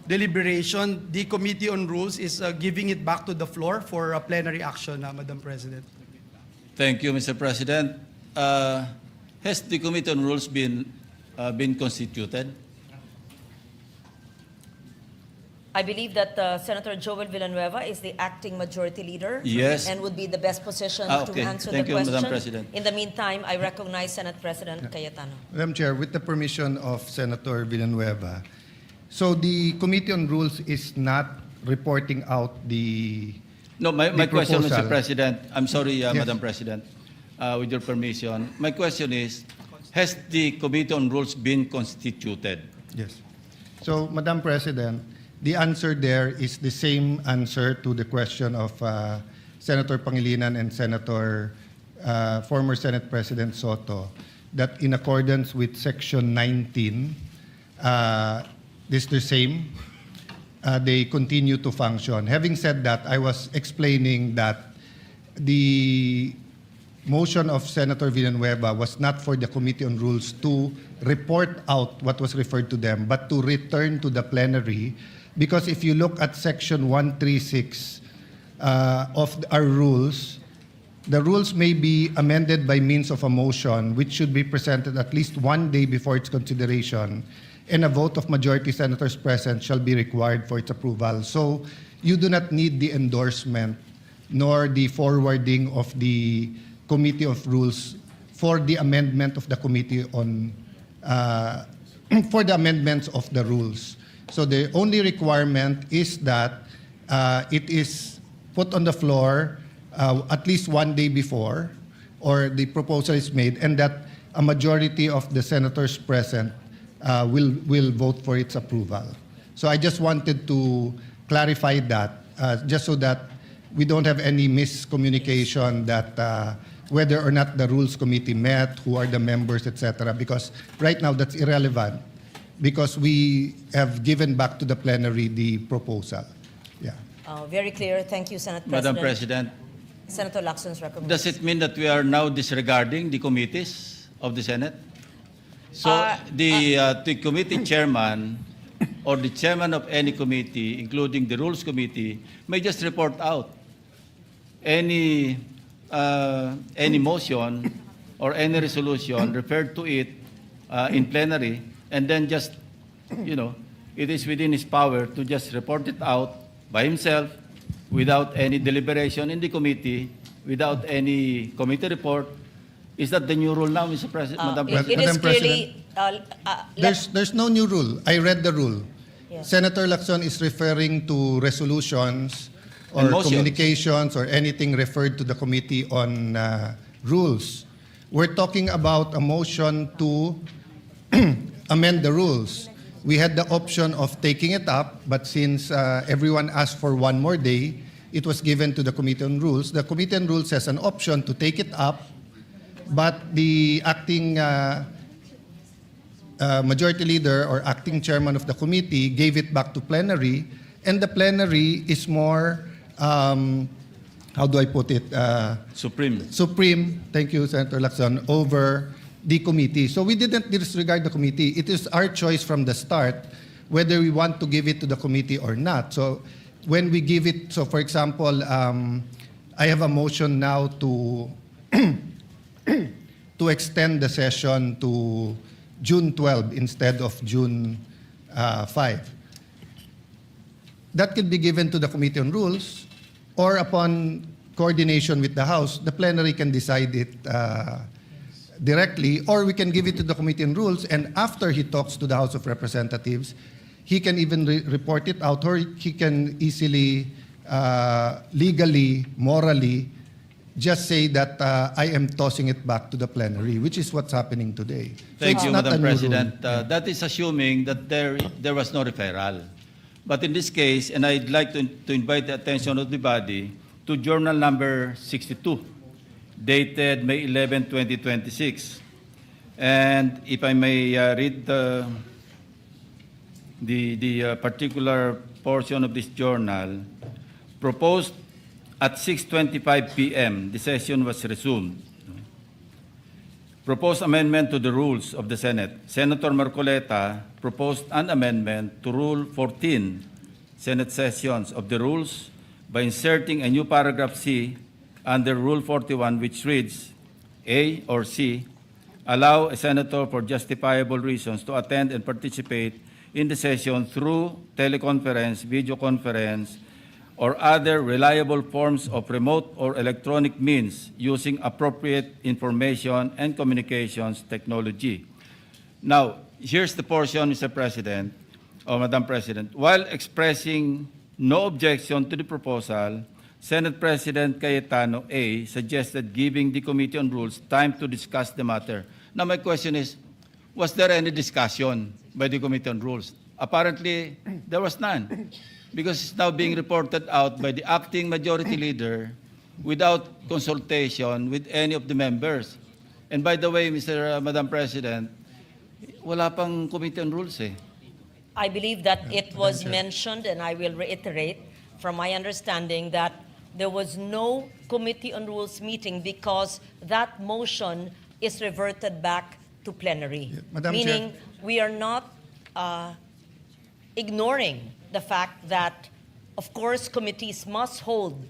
deliberation, the Committee on Rules is giving it back to the floor for plenary action, Madam President.
Thank you, Mr. President. Has the Committee on Rules been constituted?
I believe that Senator Joel Villanueva is the acting Majority Leader.
Yes.
And would be the best position
Okay.
to answer
Thank
the
you,
question.
Madam President.
In the meantime, I recognize Senate President Cayetano.
Madam Chair, with the permission of Senator Villanueva, so the Committee on Rules is not reporting out the
No, my question, Mr.
proposal.
President, I'm sorry,
Yes.
Madam President, with your permission. My question is, has the Committee on Rules been constituted?
Yes. So, Madam President, the answer there is the same answer to the question of Senator Pangilinan and former Senate President Soto, that in accordance with Section 19, this is the same. They continue to function. Having said that, I was explaining that the motion of Senator Villanueva was not for the Committee on Rules to report out what was referred to them, but to return to the plenary. Because if you look at Section 136 of our rules, the rules may be amended by means of a motion, which should be presented at least one day before its consideration, and a vote of majority senators present shall be required for its approval. So you do not need the endorsement nor the forwarding of the Committee of Rules for the amendment of the Committee on for the amendments of the rules. So the only requirement is that it is put on the floor at least one day before, or the proposal is made, and that a majority of the senators present will vote for its approval. So I just wanted to clarify that, just so that we don't have any miscommunication that whether or not the Rules Committee met, who are the members, etc. Because right now that's irrelevant because we have given back to the plenary the proposal. Yeah.
Very clear. Thank you, Senate
Madam
President.
President,
Senator Lacson's recommendation.
does it mean that we are now disregarding the committees of the Senate? So the committee chairman or the chairman of any committee, including the Rules Committee, may just report out any motion or any resolution referred to it in plenary, and then just, it is within his power to just report it out by himself without any deliberation in the committee, without any committee report. Is that the new rule now, Mr. President, Madam President?
It is
Madam
clearly...
There's no new rule. I read the rule.
Yeah.
Senator Lacson is referring to resolutions or
And motions.
communications or anything referred to the Committee on Rules. We're talking about a motion to amend the rules. We had the option of taking it up, but since everyone asked for one more day, it was given to the Committee on Rules. The Committee on Rules has an option to take it up, but the acting majority leader or acting chairman of the committee gave it back to plenary, and the plenary is more, how do I put it? Supreme, thank you, Senator Lacson, over the committee. So we didn't disregard the committee. It is our choice from the start whether we want to give it to the committee or not. So when we give it, so for example, I have a motion now to to extend the session to June 12 instead of June 5. That could be given to the Committee on Rules, or upon coordination with the House, the plenary can decide it directly, or we can give it to the Committee on Rules, and after he talks to the House of Representatives, he can even report it out, or he can easily, legally, morally, just say that I am tossing it back to the plenary, which is what's happening today.
Thank
it's
you,
not a
Madam
new rule.
President. That is assuming that there was no referral. But in this case, and I'd like to invite the attention of the body to Journal number 62, dated May 11, 2026. And if I may read the particular portion of this journal, proposed at 6:25 p.m., the session was resumed. Proposed amendment to the rules of the Senate. Senator Marcoleta proposed an amendment to Rule 14, Senate sessions of the rules, by inserting a new paragraph C under Rule 41, which reads, A or C, allow a senator for justifiable reasons to attend and participate in the session through teleconference, video conference, or other reliable forms of remote or electronic means using appropriate information and communications technology. Now, here's the portion, Mr. President, or Madam President. While expressing no objection to the proposal, Senate President Cayetano A. suggested giving the Committee on Rules time to discuss the matter. Now, my question is, was there any discussion by the Committee on Rules? Apparently, there was none, because it's now being reported out by the acting majority leader without consultation with any of the members. And by the way, Madam President, wala pang Committee on Rules eh.
I believe that it was mentioned, and I will reiterate from my understanding that there was no Committee on Rules meeting because that motion is reverted back to plenary.
Madam
Meaning,
Chair.
we are not ignoring the fact that, of course, committees must hold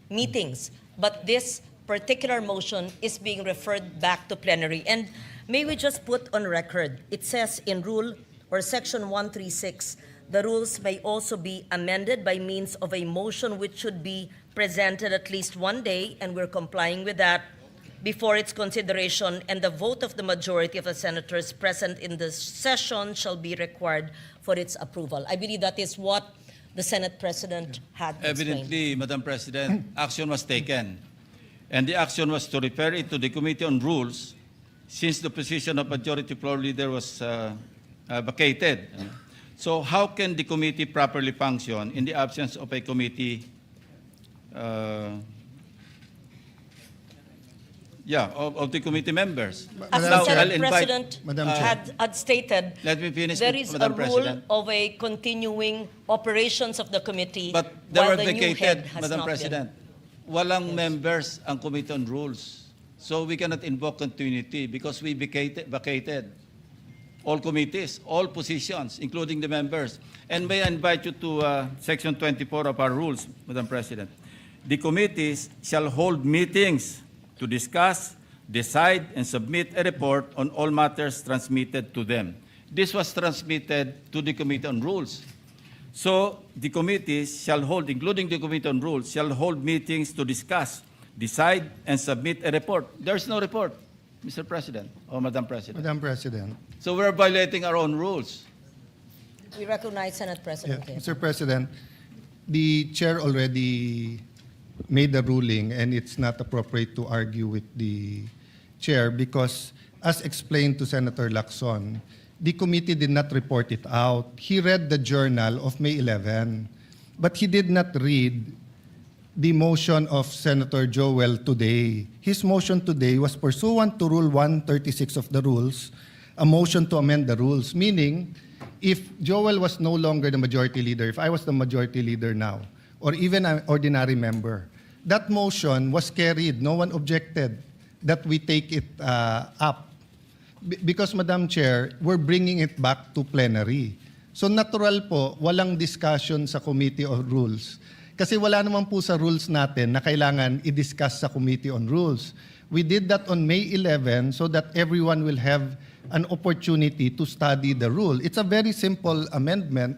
meetings, but this particular motion is being referred back to plenary. And may we just put on record, it says in Rule or Section 136, the rules may also be amended by means of a motion which should be presented at least one day, and we're complying with that, before its consideration, and the vote of the majority of the senators present in the session shall be required for its approval. I believe that is what the Senate President had explained.
Evidently, Madam President, action was taken. And the action was to refer it to the Committee on Rules, since the position of Majority Floor Leader was vacated. So how can the committee properly function in the absence of a committee? of the committee members.
As
Now,
the Senate
I'll invite-
President
Madam Chair.
had stated,
Let me finish,
there is a
Madam
rule
President.
of a continuing operations of the committee
But they
while
were
the new head
vacated,
has
Madam
not
President. Walang members ang Committee on Rules. So we cannot invoke continuity because we vacated all committees, all positions, including the members. And may I invite you to Section 24 of our rules, Madam President. The committees shall hold meetings to discuss, decide, and submit a report on all matters transmitted to them. This was transmitted to the Committee on Rules. So the committees shall hold, including the Committee on Rules, shall hold meetings to discuss, decide, and submit a report. There's no report, Mr. President or Madam President.
Madam President.
So we're violating our own rules.
We recognize Senate
Yeah,
President Kim.
Mr. President, the chair already made the ruling and it's not appropriate to argue with the chair because as explained to Senator Lacson, the committee did not report it out. He read the journal of May 11, but he did not read the motion of Senator Joel today. His motion today was pursuant to Rule 136 of the rules, a motion to amend the rules, meaning if Joel was no longer the majority leader, if I was the majority leader now, or even an ordinary member, that motion was carried. No one objected that we take it up. Because, Madam Chair, we're bringing it back to plenary. So natural po, walang discussion sa Committee on Rules. Kasi wala naman po sa rules natin na kailangan i-discuss sa Committee on Rules. We did that on May 11 so that everyone will have an opportunity to study the rule. It's a very simple amendment.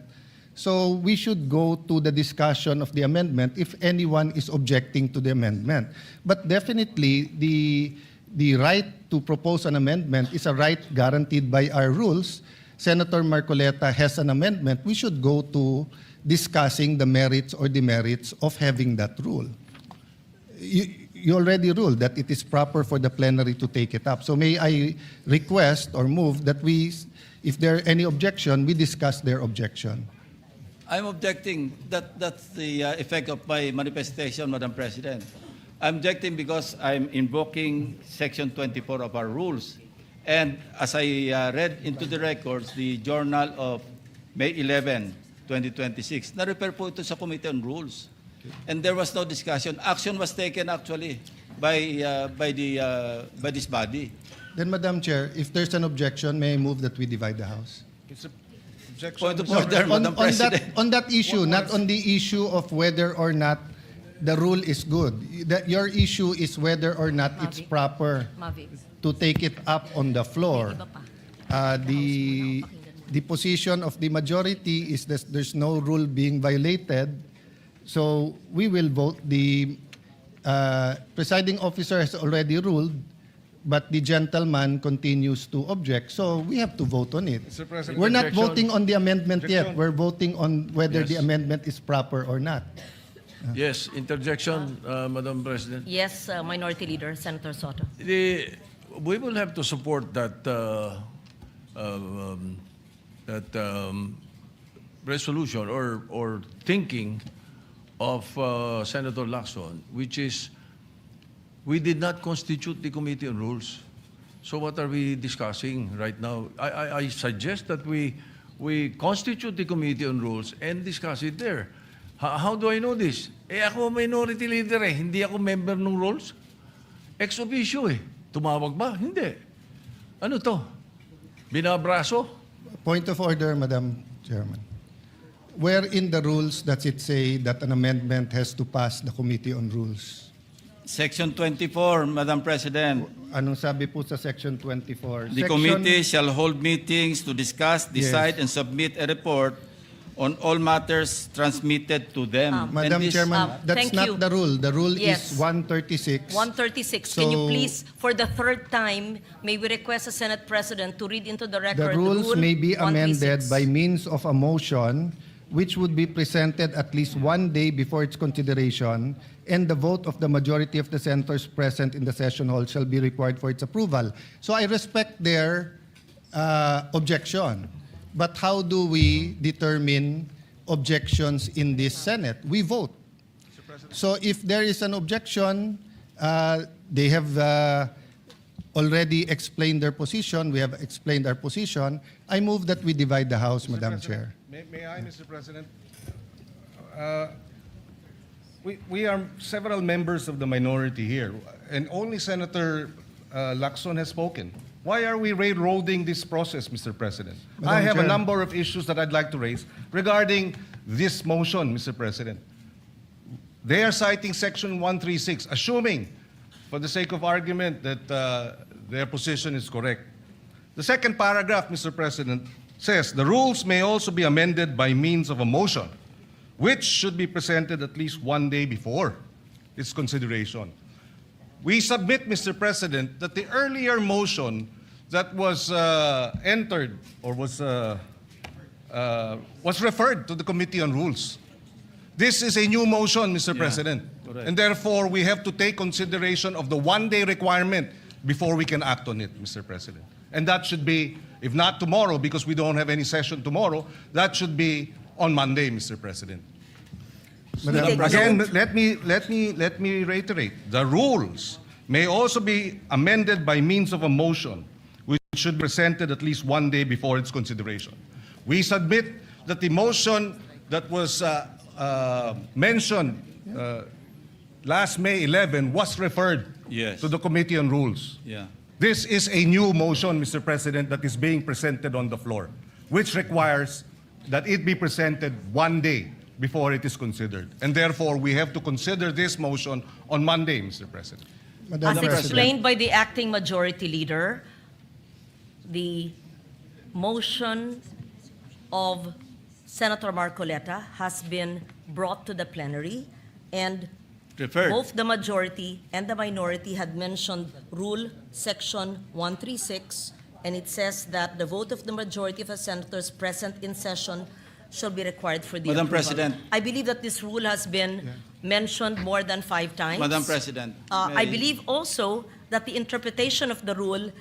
So we should go to the discussion of the amendment if anyone is objecting to the amendment. But definitely, the right to propose an amendment is a right guaranteed by our rules. Senator Marcoleta has an amendment. We should go to discussing the merits or demerits of having that rule. You already ruled that it is proper for the plenary to take it up. So may I request or move that we, if there are any objection, we discuss their objection.
I'm objecting. That's the effect of my manifestation, Madam President. I'm objecting because I'm invoking Section 24 of our rules. And as I read into the records, the journal of May 11, 2026, na-refer po ito sa Committee on Rules. And there was no discussion. Action was taken actually by this body.
Then, Madam Chair, if there's an objection, may I move that we divide the House?
Point of order, Madam President.
On that issue, not on the issue of whether or not the rule is good. That your issue is whether or not it's proper to take it up on the floor. The position of the majority is that there's no rule being violated. So we will vote. The presiding officer has already ruled, but the gentleman continues to object. So we have to vote on it.
Mr. President,
We're not
objection.
voting on the amendment yet.
Objection.
We're voting on whether
Yes.
the amendment is proper or not.
Yes, interjection, Madam President.
Yes, Minority Leader, Senator Soto.
We will have to support that resolution or thinking of Senator Lacson, which is we did not constitute the Committee on Rules. So what are we discussing right now? I suggest that we constitute the Committee on Rules and discuss it there. How do I know this? Ako minority leader hindi ako member ng rules. Ex officio Tumawag ba? Hindi. Ano to? Binabraso?
Point of order, Madam Chairman. Where in the rules does it say that an amendment has to pass the Committee on Rules?
Section 24, Madam President.
Anong sabi po sa Section 24?
The committee shall hold meetings to discuss, decide, and submit a report on all matters transmitted to them.
Madam
And this-
Chairman, that's
thank
not
you.
the rule. The rule
Yes.
is 136.
136. Can you
So-
please, for the third time, may we request the Senate President to read into the record
The rules
Rule
may be amended
136.
by means of a motion which would be presented at least one day before its consideration, and the vote of the majority of the senators present in the session hall shall be required for its approval. So I respect their objection. But how do we determine objections in this Senate? We vote. So if there is an objection, they have already explained their position. We have explained our position. I move that we divide the House, Madam Chair.
May I, Mr. President? We are several members of the minority here, and only Senator Lacson has spoken. Why are we railroading this process, Mr. President? I have a
Chair.
number of issues that I'd like to raise regarding this motion, Mr. President. They are citing Section 136, assuming, for the sake of argument, that their position is correct. The second paragraph, Mr. President, says the rules may also be amended by means of a motion, which should be presented at least 1 day before its consideration. We submit, Mr. President, that the earlier motion that was entered or was referred to the Committee on Rules. This is a new motion, Mr. President.
correct.
And therefore, we have to take consideration of the 1 day requirement before we can act on it, Mr. President. And that should be, if not tomorrow, because we don't have any session tomorrow, that should be on Monday, Mr. President.
Madam
Again,
President.
let me reiterate. The rules may also be amended by means of a motion, which should be presented at least 1 day before its consideration. We submit that the motion that was mentioned last May 11 was referred
Yes.
to the Committee on Rules.
Yeah.
This is a new motion, Mr. President, that is being presented on the floor, which requires that it be presented 1 day before it is considered. And therefore, we have to consider this motion on Monday, Mr. President.
As explained by the acting majority leader, the motion of Senator Marcoleta has been brought to the plenary, and
Referred.
both the majority and the minority had mentioned Rule Section 136, and it says that the vote of the majority of the senators present in session shall be required for the
Madam
approval.
President.
I believe that this rule has been mentioned more than 5 times.
Madam President.
I
may-
believe also that the interpretation of the rule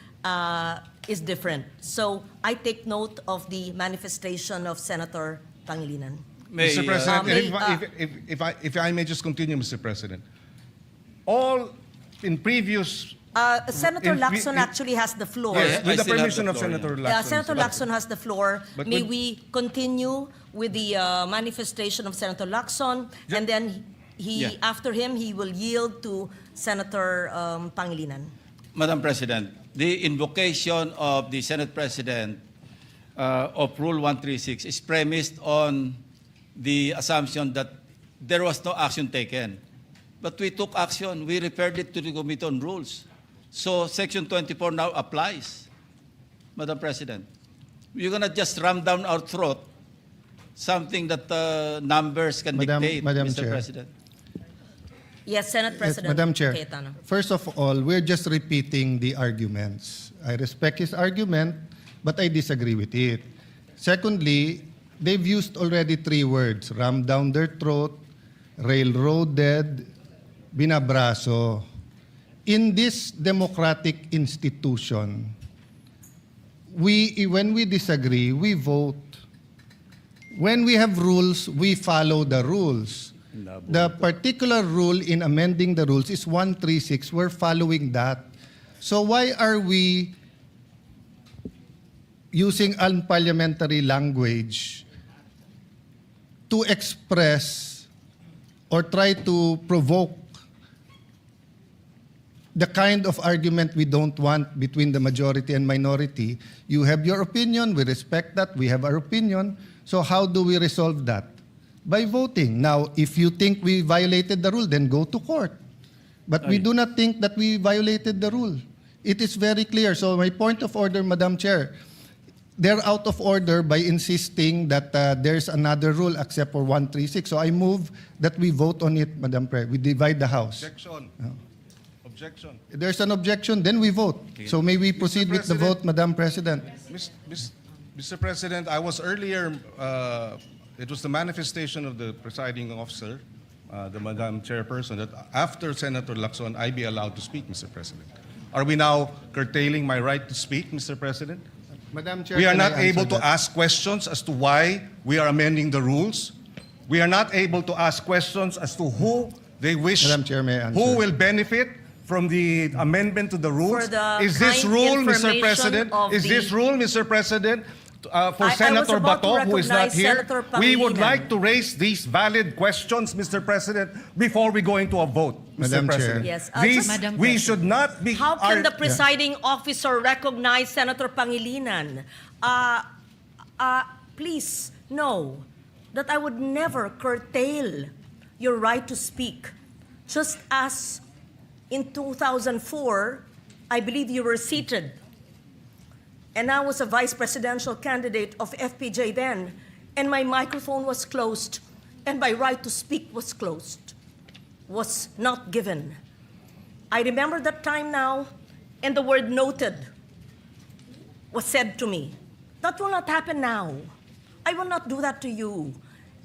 is different. So I take note of the manifestation of Senator Pangilinan.
may,
Mr. President,
may-
if I may just continue, Mr. President. All in previous...
Senator
In-
Lacson
in-
actually has the floor.
Yes,
I
with the
still have
permission
the
of
floor,
Senator
yeah.
Lacson.
Senator
Mr.
Lacson has the floor.
But
May
would-
we continue with the manifestation of Senator Lacson, and then
Yeah.
after him, he will yield to Senator Pangilinan.
Madam President, the invocation of the Senate President of Rule 136 is premised on the assumption that there was no action taken. But we took action. We referred it to the Committee on Rules. So Section 24 now applies, Madam President. You're going to just ram down our throat something that numbers can dictate,
Madam
Mr.
Chair.
President.
Yes, Senate
Yes,
President
Madam Chair.
Cayetano.
First of all, we're just repeating the arguments. I respect his argument, but I disagree with it. Secondly, they've used already 3 words: ram down their throat, railroaded, binabraso. In this democratic institution, when we disagree, we vote. When we have rules, we follow the rules. The particular rule in amending the rules is 136. We're following that. So why are we using unparliamentary language to express or try to provoke the kind of argument we don't want between the majority and minority? You have your opinion, we respect that, we have our opinion. So how do we resolve that? By voting. Now, if you think we violated the rule, then go to court. But we do not think that we violated the rule. It is very clear. So my point of order, Madam Chair, they're out of order by insisting that there's another rule except for 136. So I move that we vote on it, Madam Chair. We divide the House.
Objection. Objection.
If there's an objection, then we vote. So may we proceed with the vote, Madam President?
Mr. President, I was earlier, it was the manifestation of the presiding officer, the Madam Chairperson, that after Senator Lacson, I be allowed to speak, Mr. President. Are we now curtailing my right to speak, Mr. President?
Madam Chair,
We are
can I
not able
answer
to
that?
ask questions as to why we are amending the rules. We are not able to ask questions as to who they wish,
Madam Chair, may I answer?
who will benefit from the amendment to the rules?
For the
Is this
kind
rule, Mr.
information
President?
of
Is this
the-
rule, Mr. President, for
I was
Senator
about to
Bato, who is not
recognize
here?
Senator
We would
Pangilinan.
like to raise these valid questions, Mr. President, before we go into a vote, Mr.
Madam Chair.
President.
Yes,
These,
just-
we should not be...
How can
our-
the presiding officer recognize Senator Pangilinan? Please know that I would never curtail your right to speak. Just as in 2004, I believe you were seated, and I was a vice presidential candidate of FPJ then, and my microphone was closed, and my right to speak was closed, was not given. I remember that time now, and the word noted was said to me. That will not happen now. I will not do that to you.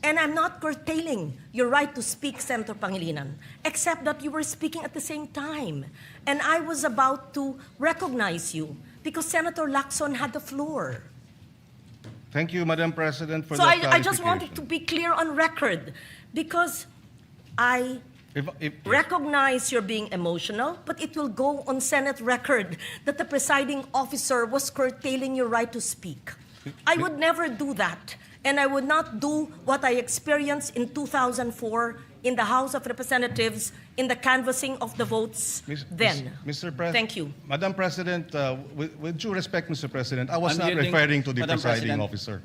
And I'm not curtailing your right to speak, Senator Pangilinan, except that you were speaking at the same time. And I was about to recognize you because Senator Lacson had the floor.
Thank you, Madam President, for
So
that
I just wanted to
clarification.
be clear on record because I
If-
recognize you're being emotional, but it will go on Senate record that the presiding officer was curtailing your right to speak. I would never do that, and I would not do what I experienced in 2004 in the House of Representatives in the canvassing of the votes then.
Mr. President.
Thank you.
Madam President, with due respect, Mr. President, I was
I'm
not
yielding-
referring to the
Madam
presiding
President,
officer.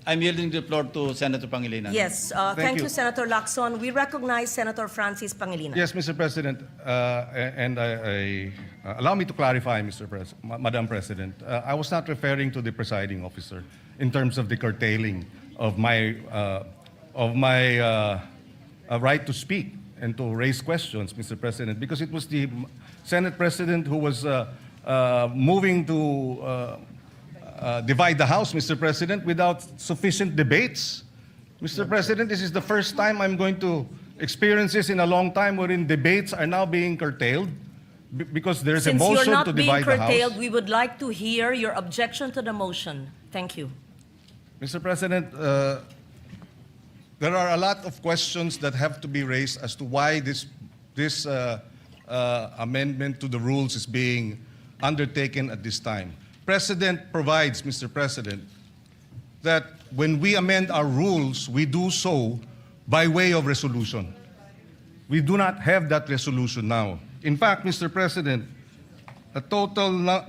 I'm yielding the floor to Senator Pangilinan.
Yes, thank
you.
you, Senator Lacson. We recognize Senator Francis Pangilinan.
Yes, Mr. President, and allow me to clarify, Madam President. I was not referring to the presiding officer in terms of the curtailing of my right to speak and to raise questions, Mr. President, because it was the Senate President who was moving to divide the House, Mr. President, without sufficient debates. Mr. President, this is the first time I'm going to experience this in a long time wherein debates are now being curtailed because there's a
Since you're
motion
not
to
being
divide the House.
curtailed, we would like to hear your objection to the motion. Thank you.
Mr. President, there are a lot of questions that have to be raised as to why this amendment to the rules is being undertaken at this time. Precedent provides, Mr. President, that when we amend our rules, we do so by way of resolution. We do not have that resolution now. In fact, Mr. President, a total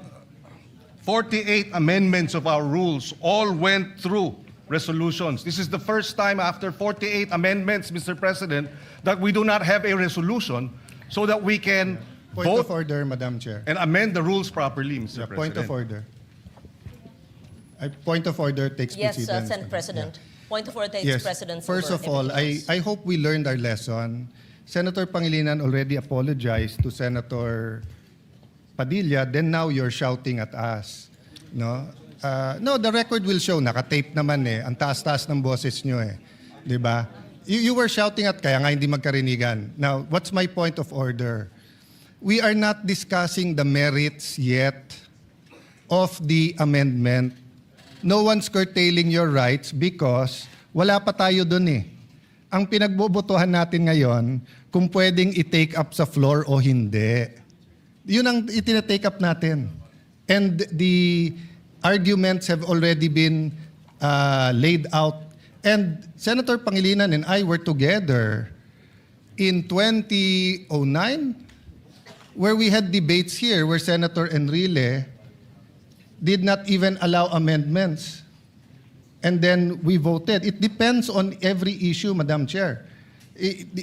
48 amendments of our rules all went through resolutions. This is the first time after 48 amendments, Mr. President, that we do not have a resolution so that we can
Point
vote
of order, Madam Chair.
and amend the rules properly, Mr.
Yeah,
President.
point of order. Point of order takes
Yes,
precedence.
Senate President. Point of order takes
Yes.
precedence
First
over
of all,
everything else.
I hope we learned our lesson. Senator Pangilinan already apologized to Senator Padilla, then now you're shouting at us. No? No, the record will show, nakatape naman eh. Ang taas-taas ng boses nyo eh. Di ba? You were shouting at kaya nga hindi magkarinigan. Now, what's my point of order? We are not discussing the merits yet of the amendment. No one's curtailing your rights because wala pa tayo dun eh. Ang pinagbobotohan natin ngayon, kung pwedeng i-take up sa floor o hindi. Yun ang itinatake up natin. And the arguments have already been laid out. And Senator Pangilinan and I were together in 2009 where we had debates here where Senator Enrile did not even allow amendments. And then we voted. It depends on every issue, Madam Chair.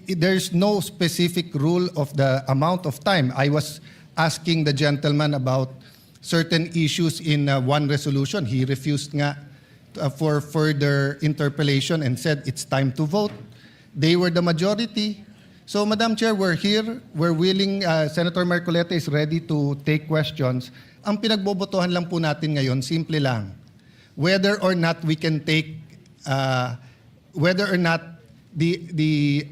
There's no specific rule of the amount of time. I was asking the gentleman about certain issues in one resolution. He refused nga for further interpellation and said it's time to vote. They were the majority. So, Madam Chair, we're here. We're willing. Senator Marcoleta is ready to take questions. Ang pinagbobotohan lang po natin ngayon, simple lang. Whether or not we can take, whether or not the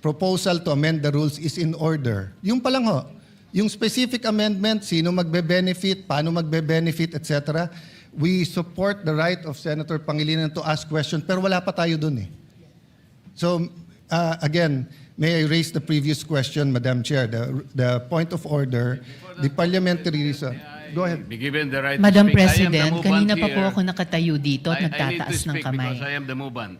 proposal to amend the rules is in order. Yung pa lang ho. Yung specific amendment, sino magbe-benefit, paano magbe-benefit, etc. We support the right of Senator Pangilinan to ask questions, pero wala pa tayo dun eh. So, again, may I raise the previous question, Madam Chair? The point of order, the parliamentary reason. Go ahead.
Be given the right
Madam
to speak. I am the
President,
movant
kanina pa po
here.
ako nakatayo dito at
I need to
nagtataas ng
speak because I
kamay.
am the movant.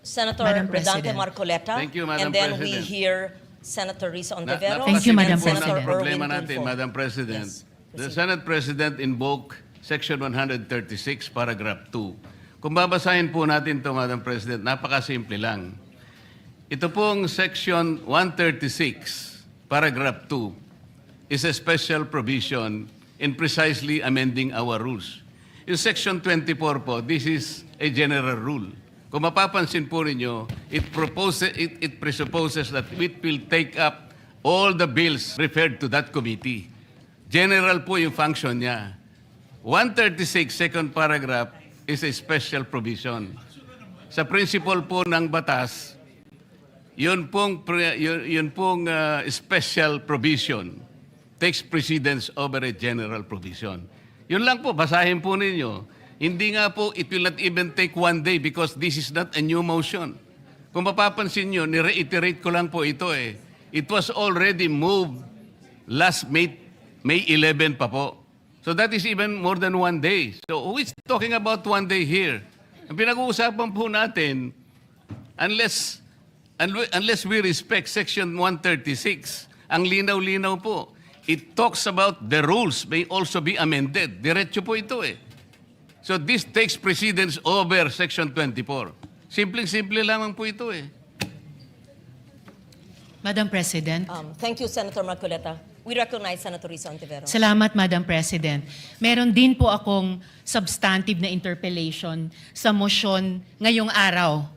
Senator
Madam
Rodante
President.
Marcoleta.
Thank you, Madam
And then we
President.
hear Senator Risa Ontiveros.
Thank you, Madam
and Senator
President.
Problema
Erwin
natin,
Tulfo.
Madam President.
Yes,
The
proceed.
Senate President invoked Section 136, Paragraph 2. Kung babasahin po natin ito, Madam President, napakasimple lang. Ito pong Section 136, Paragraph 2, is a special provision in precisely amending our rules. Yung Section 24 po, this is a general rule. Kung mapapansin po ninyo, it presupposes that it will take up all the bills referred to that committee. General po yung function niya. 136, second paragraph, is a special provision. Sa principle po ng batas, yun pong special provision takes precedence over a general provision. Yun lang po, basahin po ninyo. Hindi nga po, it will not even take 1 day because this is not a new motion. Kung mapapansin nyo, ni-reiterate ko lang po ito eh. It was already moved last May 11 pa po. So that is even more than 1 day. So who is talking about 1 day here? Ang pinag-uusapan po natin, unless we respect Section 136, ang linaw-linaw po, it talks about the rules may also be amended. Diretso po ito eh. So this takes precedence over Section 24. Simpleng-simple lamang po ito eh.
Madam President.
Thank you, Senator Marcoleta. We recognize Senator Risa Ontiveros.
Salamat, Madam President. Meron din po akong substantive na interpellation sa motion ngayong araw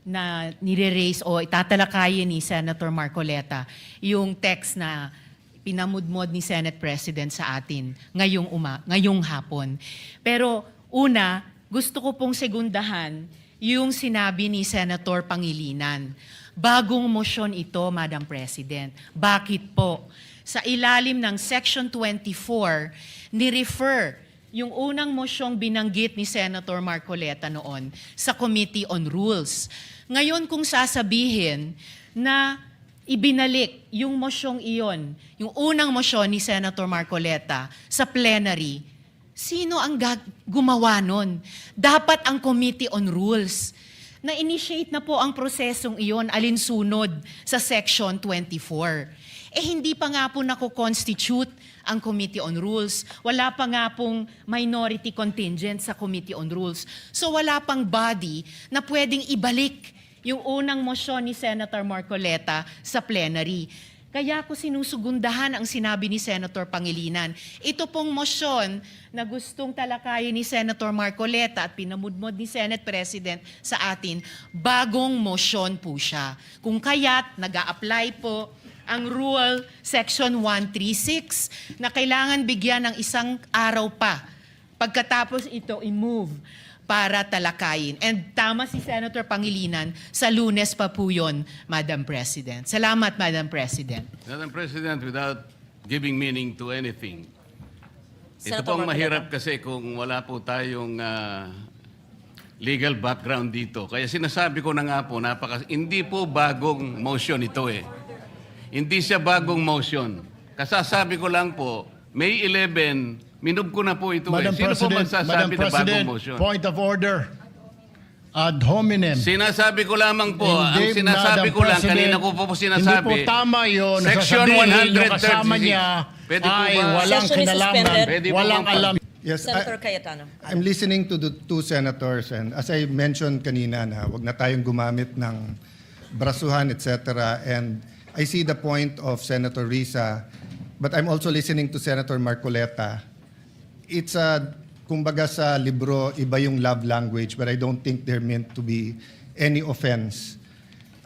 na nire-raise o itatalakayin ni Senator Marcoleta yung text na pinamudmod ni Senate President sa atin ngayong hapon. Pero una, gusto ko pong segundahan yung sinabi ni Senator Pangilinan. Bagong motion ito, Madam President. Bakit po? Sa ilalim ng Section 24, ni-refer yung unang mosyong binanggit ni Senator Marcoleta noon sa Committee on Rules. Ngayon kung sasabihin na ibinalik yung mosyong iyon, yung unang mosyon ni Senator Marcoleta sa plenary, sino ang gumawa nun? Dapat ang Committee on Rules. Na-initiate na po ang prosesong iyon alinsunod sa Section 24. Hindi pa nga po nako-constitute ang Committee on Rules. Wala pa nga pong minority contingent sa Committee on Rules. So wala pang body na pwedeng ibalik yung unang mosyon ni Senator Marcoleta sa plenary. Kaya ko sinusugundahan ang sinabi ni Senator Pangilinan. Ito pong mosyon na gustong talakayin ni Senator Marcoleta at pinamudmod ni Senate President sa atin, bagong mosyon po siya. Kung kaya't nag-a-apply po ang Rule Section 136 na kailangan bigyan ng isang araw pa pagkatapos ito i-move para talakayin. And tama si Senator Pangilinan, sa Lunes pa po yun, Madam President. Salamat, Madam President.
Madam President, without giving meaning to anything, ito
Senator
pong
Marcoleta.
mahirap kasi kung wala po tayong legal background dito. Kaya sinasabi ko na nga po, hindi po bagong motion ito eh. Hindi siya bagong motion. Kasasabi ko lang po, May 11, minub ko na po ito
Madam
eh. Sino po
President,
magsasabi na bagong motion?
point of order. Ad hominem.
Sinasabi ko lamang po, ang
Hindi,
sinasabi
Madam
ko lang,
President,
kanina ko po sinasabi.
Hindi po tama yun.
Section
Sasabihin yung kasama
136.
niya
Pwede po
ay
ba?
walang
Session is
kinalaman,
suspended.
Pwede po
walang
ba?
alam.
Yes,
Senator Cayetano.
I'm listening to the two senators and as I mentioned kanina na wag na tayong gumamit ng brasuhan, etc. And I see the point of Senator Risa, but I'm also listening to Senator Marcoleta. It's kumbaga sa libro, iba yung love language, but I don't think they're meant to be any offense.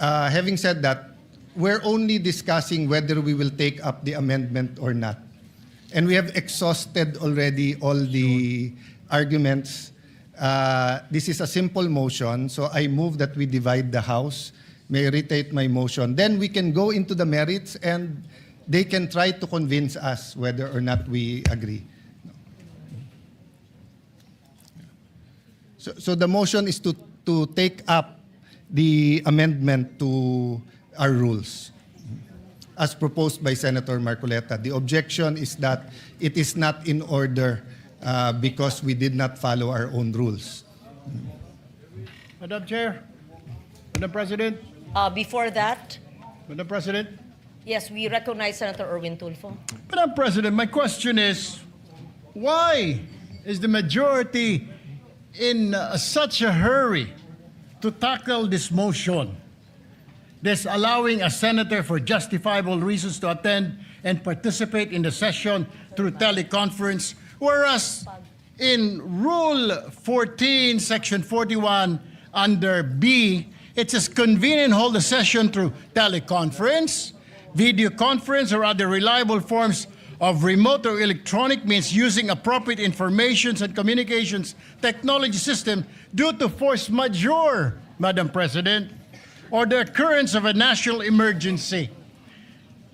Having said that, we're only discussing whether we will take up the amendment or not. And we have exhausted already all the arguments. This is a simple motion, so I move that we divide the House. May I reiterate my motion. Then we can go into the merits and they can try to convince us whether or not we agree. So the motion is to take up the amendment to our rules. as proposed by Senator Marcoleta. The objection is that it is not in order because we did not follow our own rules.
Madam Chair, Madam President,
Before that,
Madam President,
yes, we recognize Senator Erwin Tulfo.
Madam President, my question is, why is the majority in such a hurry to tackle this motion? This allowing a senator for justifiable reasons to attend and participate in the session through teleconference, whereas in Rule 14, Section 41, under B, it says convene and hold a session through teleconference, video conference, or other reliable forms of remote or electronic means using appropriate information and communications technology system due to force majeure, Madam President, or the occurrence of a national emergency.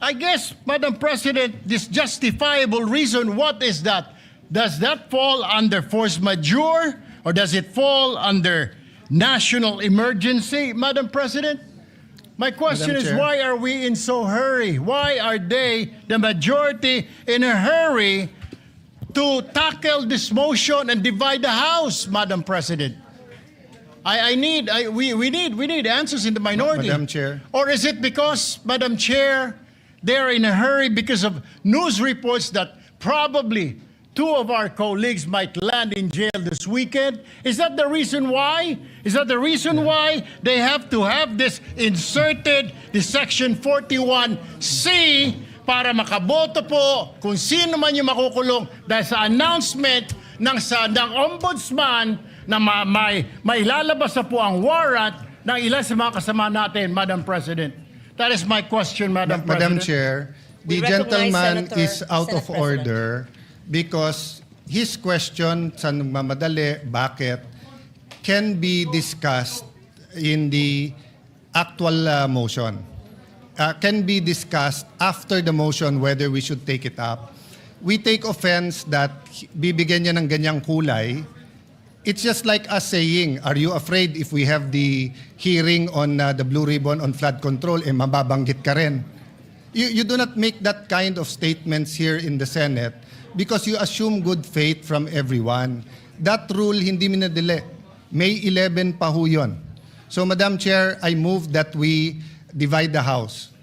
I guess, Madam President, this justifiable reason, what is that? Does that fall under force majeure or does it fall under national emergency, Madam President? My question
Madam
is,
Chair.
why are we in so hurry? Why are they, the majority, in a hurry to tackle this motion and divide the House, Madam President? We need answers in the minority.
Madam Chair.
Or is it because, Madam Chair, they're in a hurry because of news reports that probably two of our colleagues might land in jail this weekend? Is that the reason why? Is that the reason why they have to have this inserted, the Section 41C, para makaboto po kung sino man yung makukulong dahil sa announcement ng ombudsman na may lalabas na po ang warrant ng ilan sa mga kasama natin, Madam President. That is my question, Madam
Madam
President.
Chair,
We
the
recognize
gentleman
Senator-
is out
Senate
of order because his question sa nagmamadali, bakit, can be discussed in the actual motion. Can be discussed after the motion whether we should take it up. We take offense that bibigyan niya ng ganyang kulay. It's just like us saying, are you afraid if we have the hearing on the Blue Ribbon on flood control, mababanggit ka rin? You do not make that kind of statements here in the Senate because you assume good faith from everyone. That rule hindi minadali. May 11 pa ho yun. So, Madam Chair, I move that we divide the House.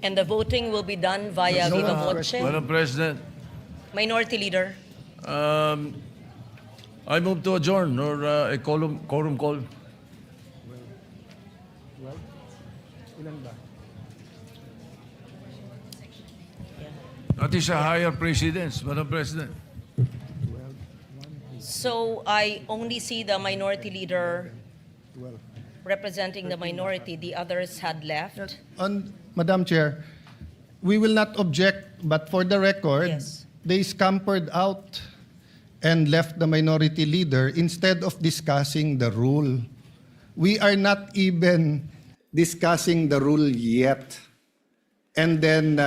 And the voting will be done via viva voce.
Madam President,
Minority Leader.
I move to adjourn or a quorum call. That is a higher precedence, Madam President.
So I only see the Minority Leader representing the minority. The others had left.
Madam Chair, we will not object, but for the record,
Yes.
they scampered out and left the minority leader instead of discussing the rule. We are not even discussing the rule yet. And then,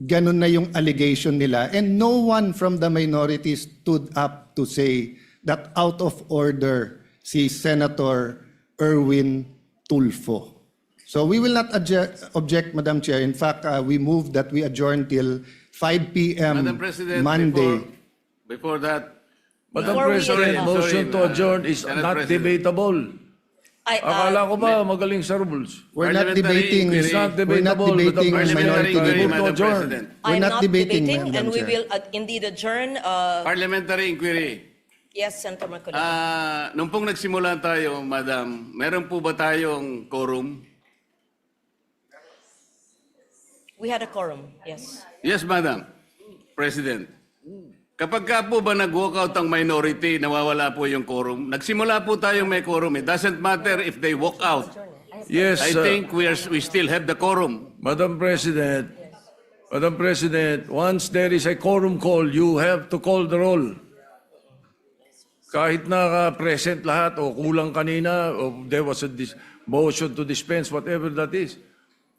ganun na yung allegation nila. And no one from the minority stood up to say that out of order si Senator Erwin Tulfo. So we will not object, Madam Chair. In fact, we move that we adjourn till 5 p.m.
Madam President,
Monday.
before that,
Madam
Before we
President,
adjourn.
motion to adjourn is
Senate
not
President.
debatable. Akala ko ba
may-
magaling sa rules?
We're not
Parliamentary
debating.
inquiry.
It's not
We're not
debatable.
debating
Madam
minority
President,
Parliamentary
leader.
move to
Madam
adjourn.
President.
We're
I'm
not debating,
and
Madam
we
Chair.
will indeed adjourn.
Parliamentary inquiry.
Yes, Senator Marcoleta.
Nung pong nagsimula tayo, Madam, meron po ba tayong quorum?
We had a quorum, yes.
Yes, Madam President. Kapag ka po ba nag-walkout ang minority, nawawala po yung quorum. Nagsimula po tayong may quorum. It doesn't matter if they walk out.
Yes,
I think we still have the quorum.
Madam President, once there is a quorum call, you have to call the roll. Kahit present lahat o kulang kanina o there was a motion to dispense, whatever that is.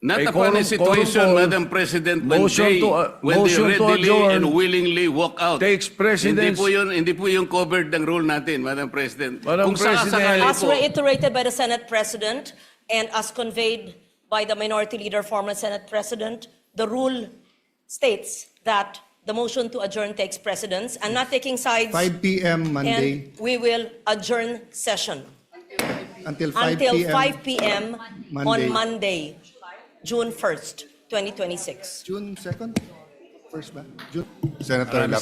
Not
A
upon a
quorum
situation,
call,
Madam President, when
motion
they
motion to
readily
adjourn
and willingly walk out.
takes precedence.
Hindi po yung covered ng rule natin, Madam President.
Madam
Kung sakasakali
President.
As
po,
reiterated by the Senate President and as conveyed by the Minority Leader, former Senate President, the rule states that the motion to adjourn takes precedence. I'm not taking sides.
5 p.m. Monday
And we will adjourn session
until 5
until
p.m.
5 p.m.
Monday.
on Monday, June 1st, 2026.
June 2nd? First ba? June? Senator Lapid.